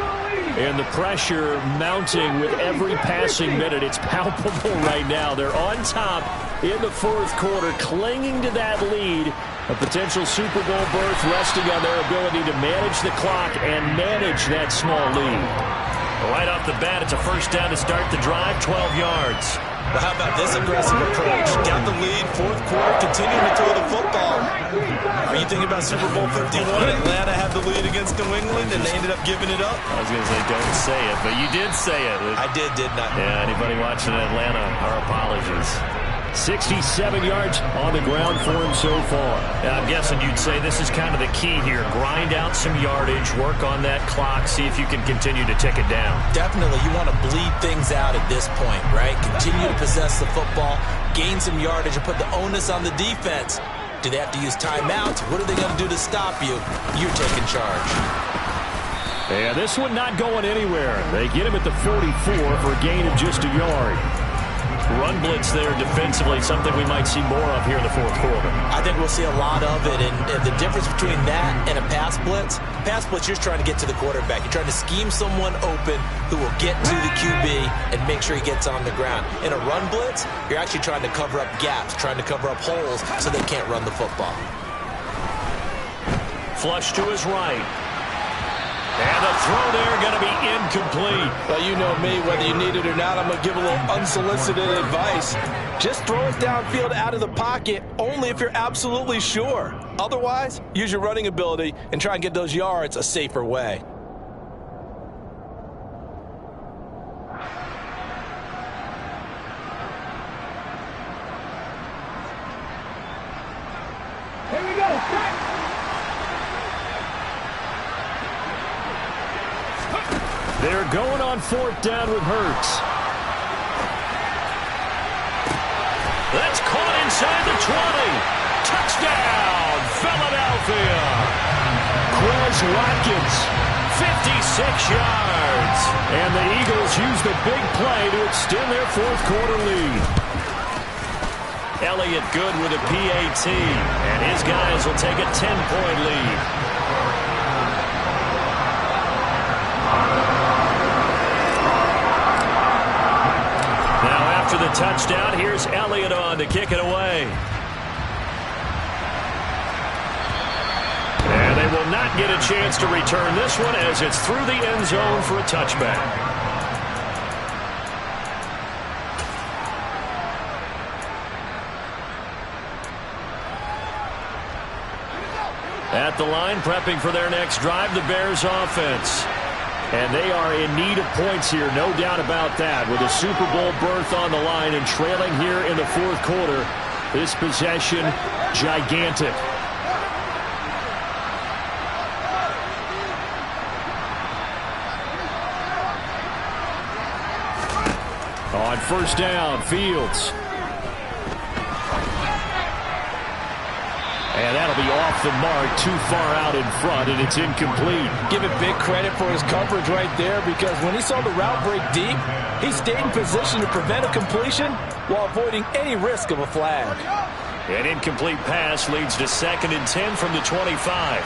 And the pressure mounting with every passing minute. It's palpable right now. They're on top in the 4th quarter, clinging to that lead. A potential Super Bowl berth resting on their ability to manage the clock and manage that small lead. Right off the bat, it's a 1st down to start the drive, 12 yards.
Well, how about this aggressive approach? Got the lead, 4th quarter, continuing to throw the football. Are you thinking about Super Bowl 51? Atlanta had the lead against New England, and they ended up giving it up.
I was going to say, don't say it, but you did say it.
I didn't I?
Yeah, anybody watching Atlanta, our apologies. 67 yards on the ground for him so far.
Yeah, I'm guessing you'd say this is kind of the key here. Grind out some yardage, work on that clock, see if you can continue to tick it down.
Definitely. You want to bleed things out at this point, right? Continue to possess the football, gain some yardage, and put the onus on the defense. Do they have to use timeouts? What are they going to do to stop you? You're taking charge.
Yeah, this one not going anywhere. They get him at the 44 for a gain of just a yard.
Run blitz there defensively, something we might see more of here in the fourth quarter.
I think we'll see a lot of it, and the difference between that and a pass blitz, you're trying to get to the quarterback. You're trying to scheme someone open who will get to the QB and make sure he gets on the ground. In a run blitz, you're actually trying to cover up gaps, trying to cover up holes so they can't run the football.
Flush to his right. And the throw there going to be incomplete.
Well, you know me, whether you need it or not, I'm going to give a little unsolicited advice. Just throw it downfield out of the pocket only if you're absolutely sure. Otherwise, use your running ability and try and get those yards a safer way.
Here we go. Start.
They're going on fourth down with Hurts. That's caught inside the 20. Touchdown, Philadelphia. Quez Watkins, 56 yards. And the Eagles use the big play to extend their fourth quarter lead. Elliott good with a PAT. And his guys will take a 10-point lead. After the touchdown, here's Elliott on to kick it away. And they will not get a chance to return this one as it's through the end zone for a touchback. At the line, prepping for their next drive, the Bears offense. And they are in need of points here, no doubt about that. With a Super Bowl berth on the line and trailing here in the fourth quarter, this possession gigantic. On first down, Fields. And that'll be off the mark, too far out in front, and it's incomplete.
Give it big credit for his coverage right there, because when he saw the route break deep, he stayed in position to prevent a completion while avoiding any risk of a flag.
An incomplete pass leads to 2nd and 10 from the 25.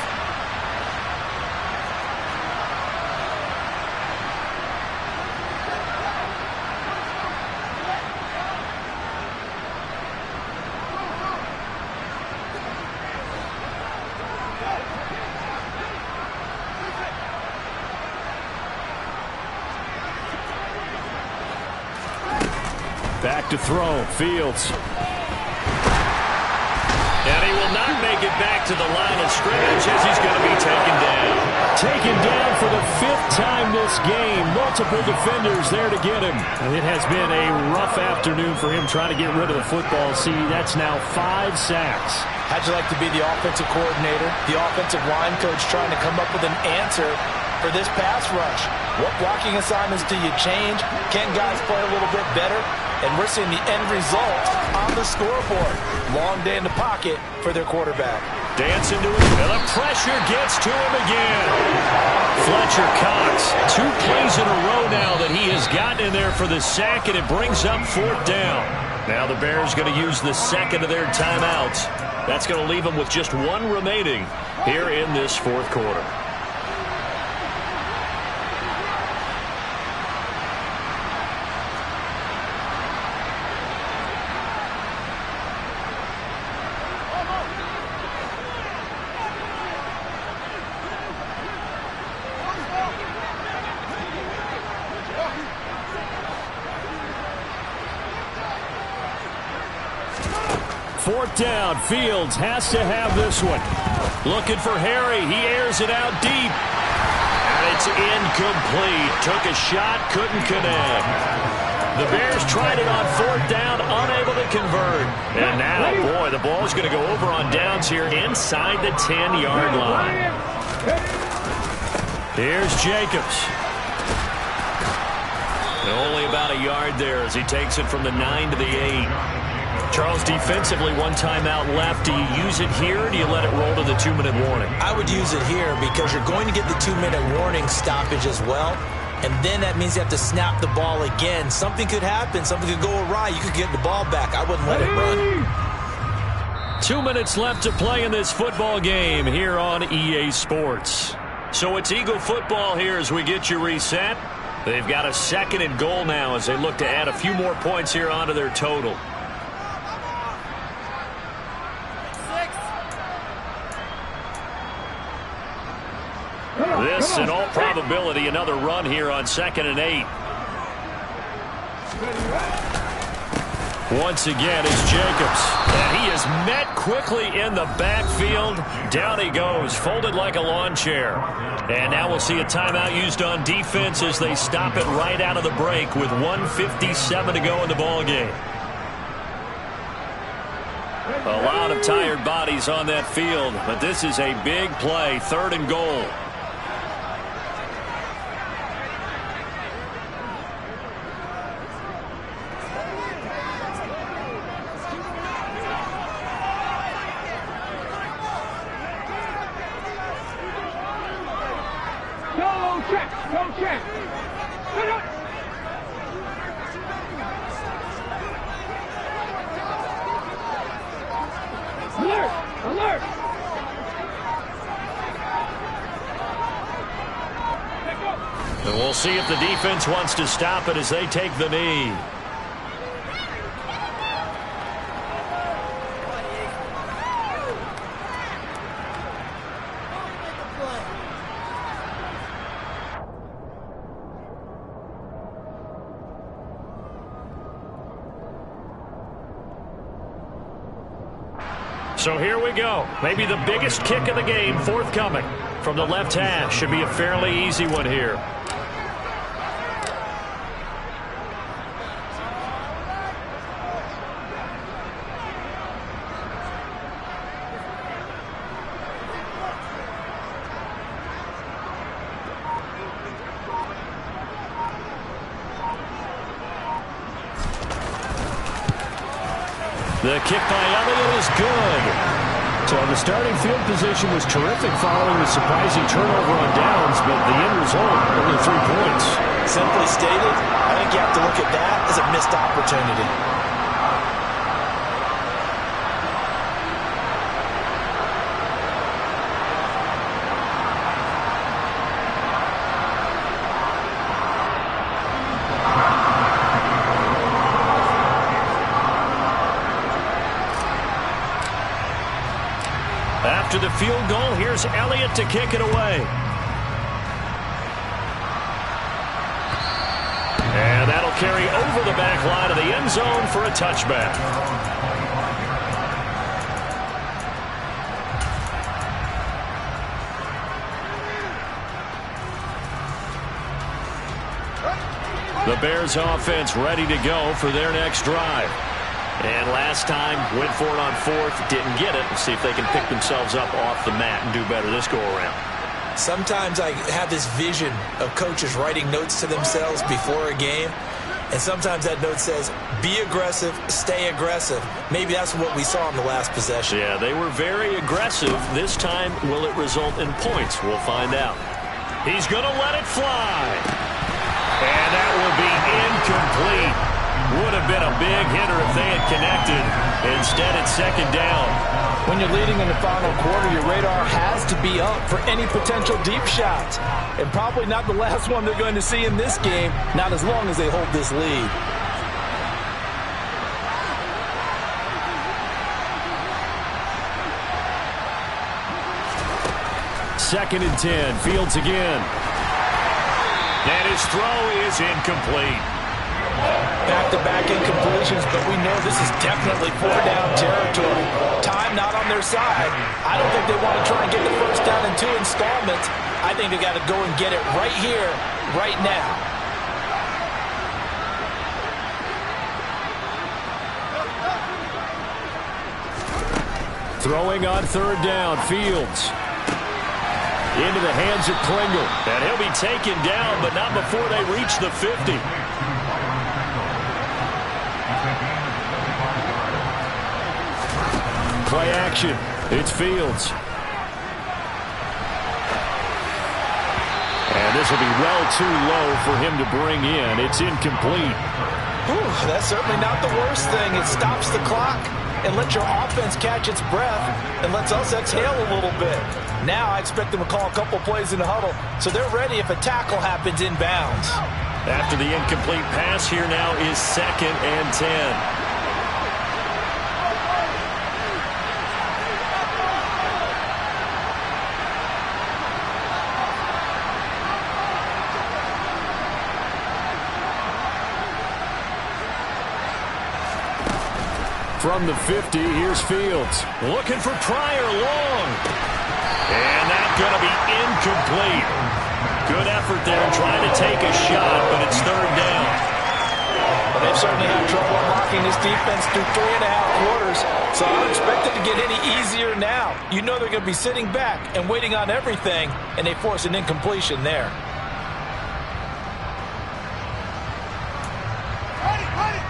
Back to throw, Fields. And he will not make it back to the line of scrimmage as he's going to be taken down. Taken down for the 5th time this game. Multiple defenders there to get him. And it has been a rough afternoon for him trying to get rid of the football. See, that's now 5 sacks.
How'd you like to be the offensive coordinator, the offensive line coach trying to come up with an answer for this pass rush? What blocking assignments do you change? Can guys play a little bit better? And we're seeing the end result on the scoreboard. Long day in the pocket for their quarterback.
Dancing to it, and the pressure gets to him again. Fletcher Cox, 2 plays in a row now that he has gotten in there for the sack, and it brings up 4th down. Now the Bears going to use the 2nd of their timeouts. That's going to leave them with just 1 remaining here in this 4th quarter. Fourth down, Fields has to have this one. Looking for Harry, he airs it out deep. And it's incomplete. Took a shot, couldn't connect. The Bears tried it on 4th down, unable to convert. And now, boy, the ball's going to go over on downs here inside the 10-yard line. Here's Jacobs. Only about a yard there as he takes it from the 9 to the 8. Charles, defensively, 1 timeout left. Do you use it here, or do you let it roll to the 2-minute warning?
I would use it here because you're going to get the 2-minute warning stoppage as well. and then that means you have to snap the ball again. Something could happen. Something could go awry. You could get the ball back. I wouldn't let it run.
2 minutes left to play in this football game here on EA Sports. So it's Eagle football here as we get you reset. They've got a 2nd and goal now as they look to add a few more points here onto their total. This, in all probability, another run here on 2nd and 8. Once again, it's Jacobs. And he is met quickly in the backfield. Down he goes, folded like a lawn chair. And now we'll see a timeout used on defense as they stop it right out of the break with 1:57 to go in the ballgame. A lot of tired bodies on that field, but this is a big play, 3rd and goal. And we'll see if the defense wants to stop it as they take the knee. So here we go. Maybe the biggest kick of the game forthcoming from the left hash. Should be a fairly easy one here. The kick by Elliott is good.
So the starting field position was terrific following the surprising turnover on downs, but the end result, only 3 points.
Simply stated, I think you have to look at that as a missed opportunity.
After the field goal, here's Elliott to kick it away. And that'll carry over the back line of the end zone for a touchback. The Bears offense ready to go for their next drive. And last time, went for it on 4th, didn't get it. Let's see if they can pick themselves up off the mat and do better this go-around.
Sometimes I have this vision of coaches writing notes to themselves before a game, and sometimes that note says, be aggressive, stay aggressive. Maybe that's what we saw in the last possession.
Yeah, they were very aggressive. This time, will it result in points? We'll find out. He's going to let it fly. And that will be incomplete. Would have been a big hitter if they had connected. Instead, it's 2nd down.
When you're leading in the final quarter, your radar has to be up for any potential deep shots. And probably not the last one they're going to see in this game, not as long as they hold this lead.
Second and 10. Fields again. And his throw is incomplete.
Back-to-back incompletions, but we know this is definitely 4-down territory. Time not on their side. I don't think they want to try and get the first down in 2 installments. I think they got to go and get it right here, right now.
Throwing on 3rd down, Fields. Into the hands of Klingle. And he'll be taken down, but not before they reach the 50. Play action. It's Fields. And
And this will be well too low for him to bring in. It's incomplete.
Whew, that's certainly not the worst thing. It stops the clock and lets your offense catch its breath and lets us exhale a little bit. Now I expect them to call a couple plays in the huddle so they're ready if a tackle happens inbounds.
After the incomplete pass, here now is 2nd and 10.
From the 50, here's Fields.
Looking for Pryor long. And that's going to be incomplete. Good effort there trying to take a shot, but it's 3rd down.
Well, they've certainly had trouble unlocking this defense through 3.5 quarters, so I don't expect it to get any easier now. You know they're going to be sitting back and waiting on everything, and they force an incompletion there.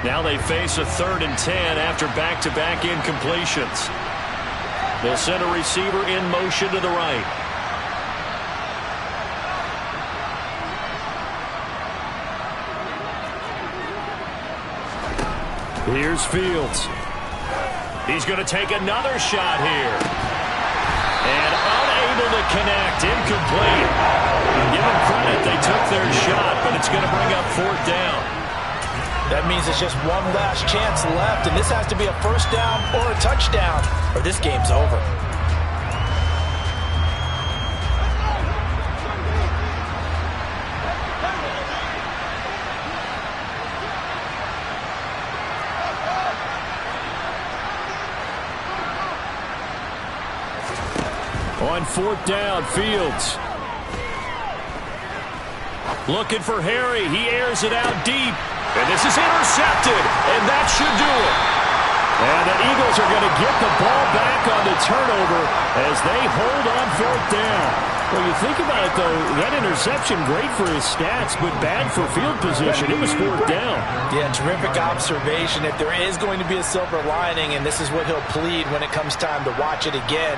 Now they face a 3rd and 10 after back-to-back incompletions. They'll send a receiver in motion to the right.
Here's Fields.
He's going to take another shot here. And unable to connect. Incomplete. Give them credit. They took their shot, but it's going to bring up 4th down.
That means it's just one last chance left, and this has to be a 1st down or a touchdown, or this game's over.
On 4th down, Fields.
Looking for Harry. He airs it out deep. And this is intercepted, and that should do it.
And the Eagles are going to get the ball back on the turnover as they hold on 4th down. Well, you think about it, though, that interception, great for his stats, but bad for field position. It was 4th down.
Yeah, terrific observation. If there is going to be a silver lining, and this is what he'll plead when it comes time to watch it again,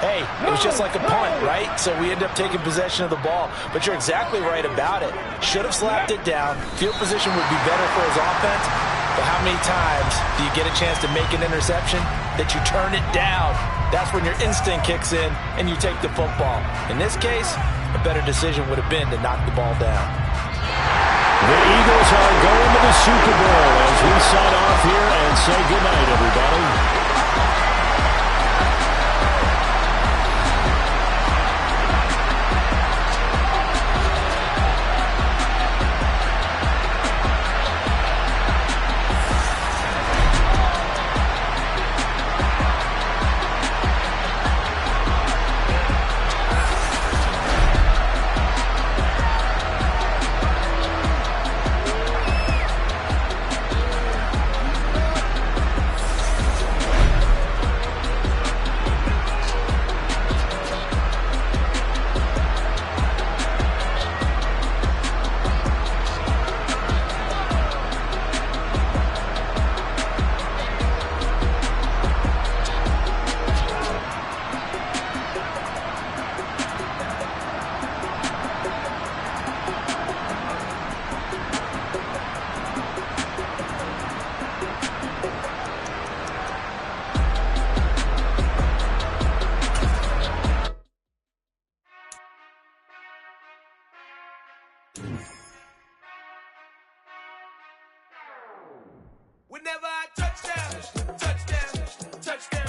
hey, it was just like a punt, right? So we end up taking possession of the ball. But you're exactly right about it. Should have slapped it down. Field position would be better for his offense. But how many times do you get a chance to make an interception that you turn it down? That's when your instinct kicks in and you take the football. In this case, a better decision would have been to knock the ball down.
The Eagles are going to the Super Bowl as we sign off here and say goodnight, everybody.
Whenever I touchdown, touchdown, touchdown.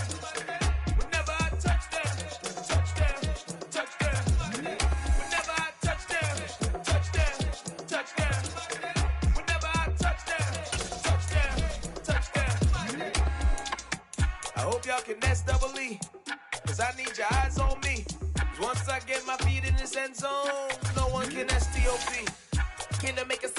Whenever I touchdown, touchdown, touchdown. Whenever I touchdown, touchdown, touchdown. Whenever I touchdown, touchdown, touchdown. I hope y'all can nest double E, cause I need your eyes on me. Cause once I get my feet in this end zone, no one can STOP. Can I make a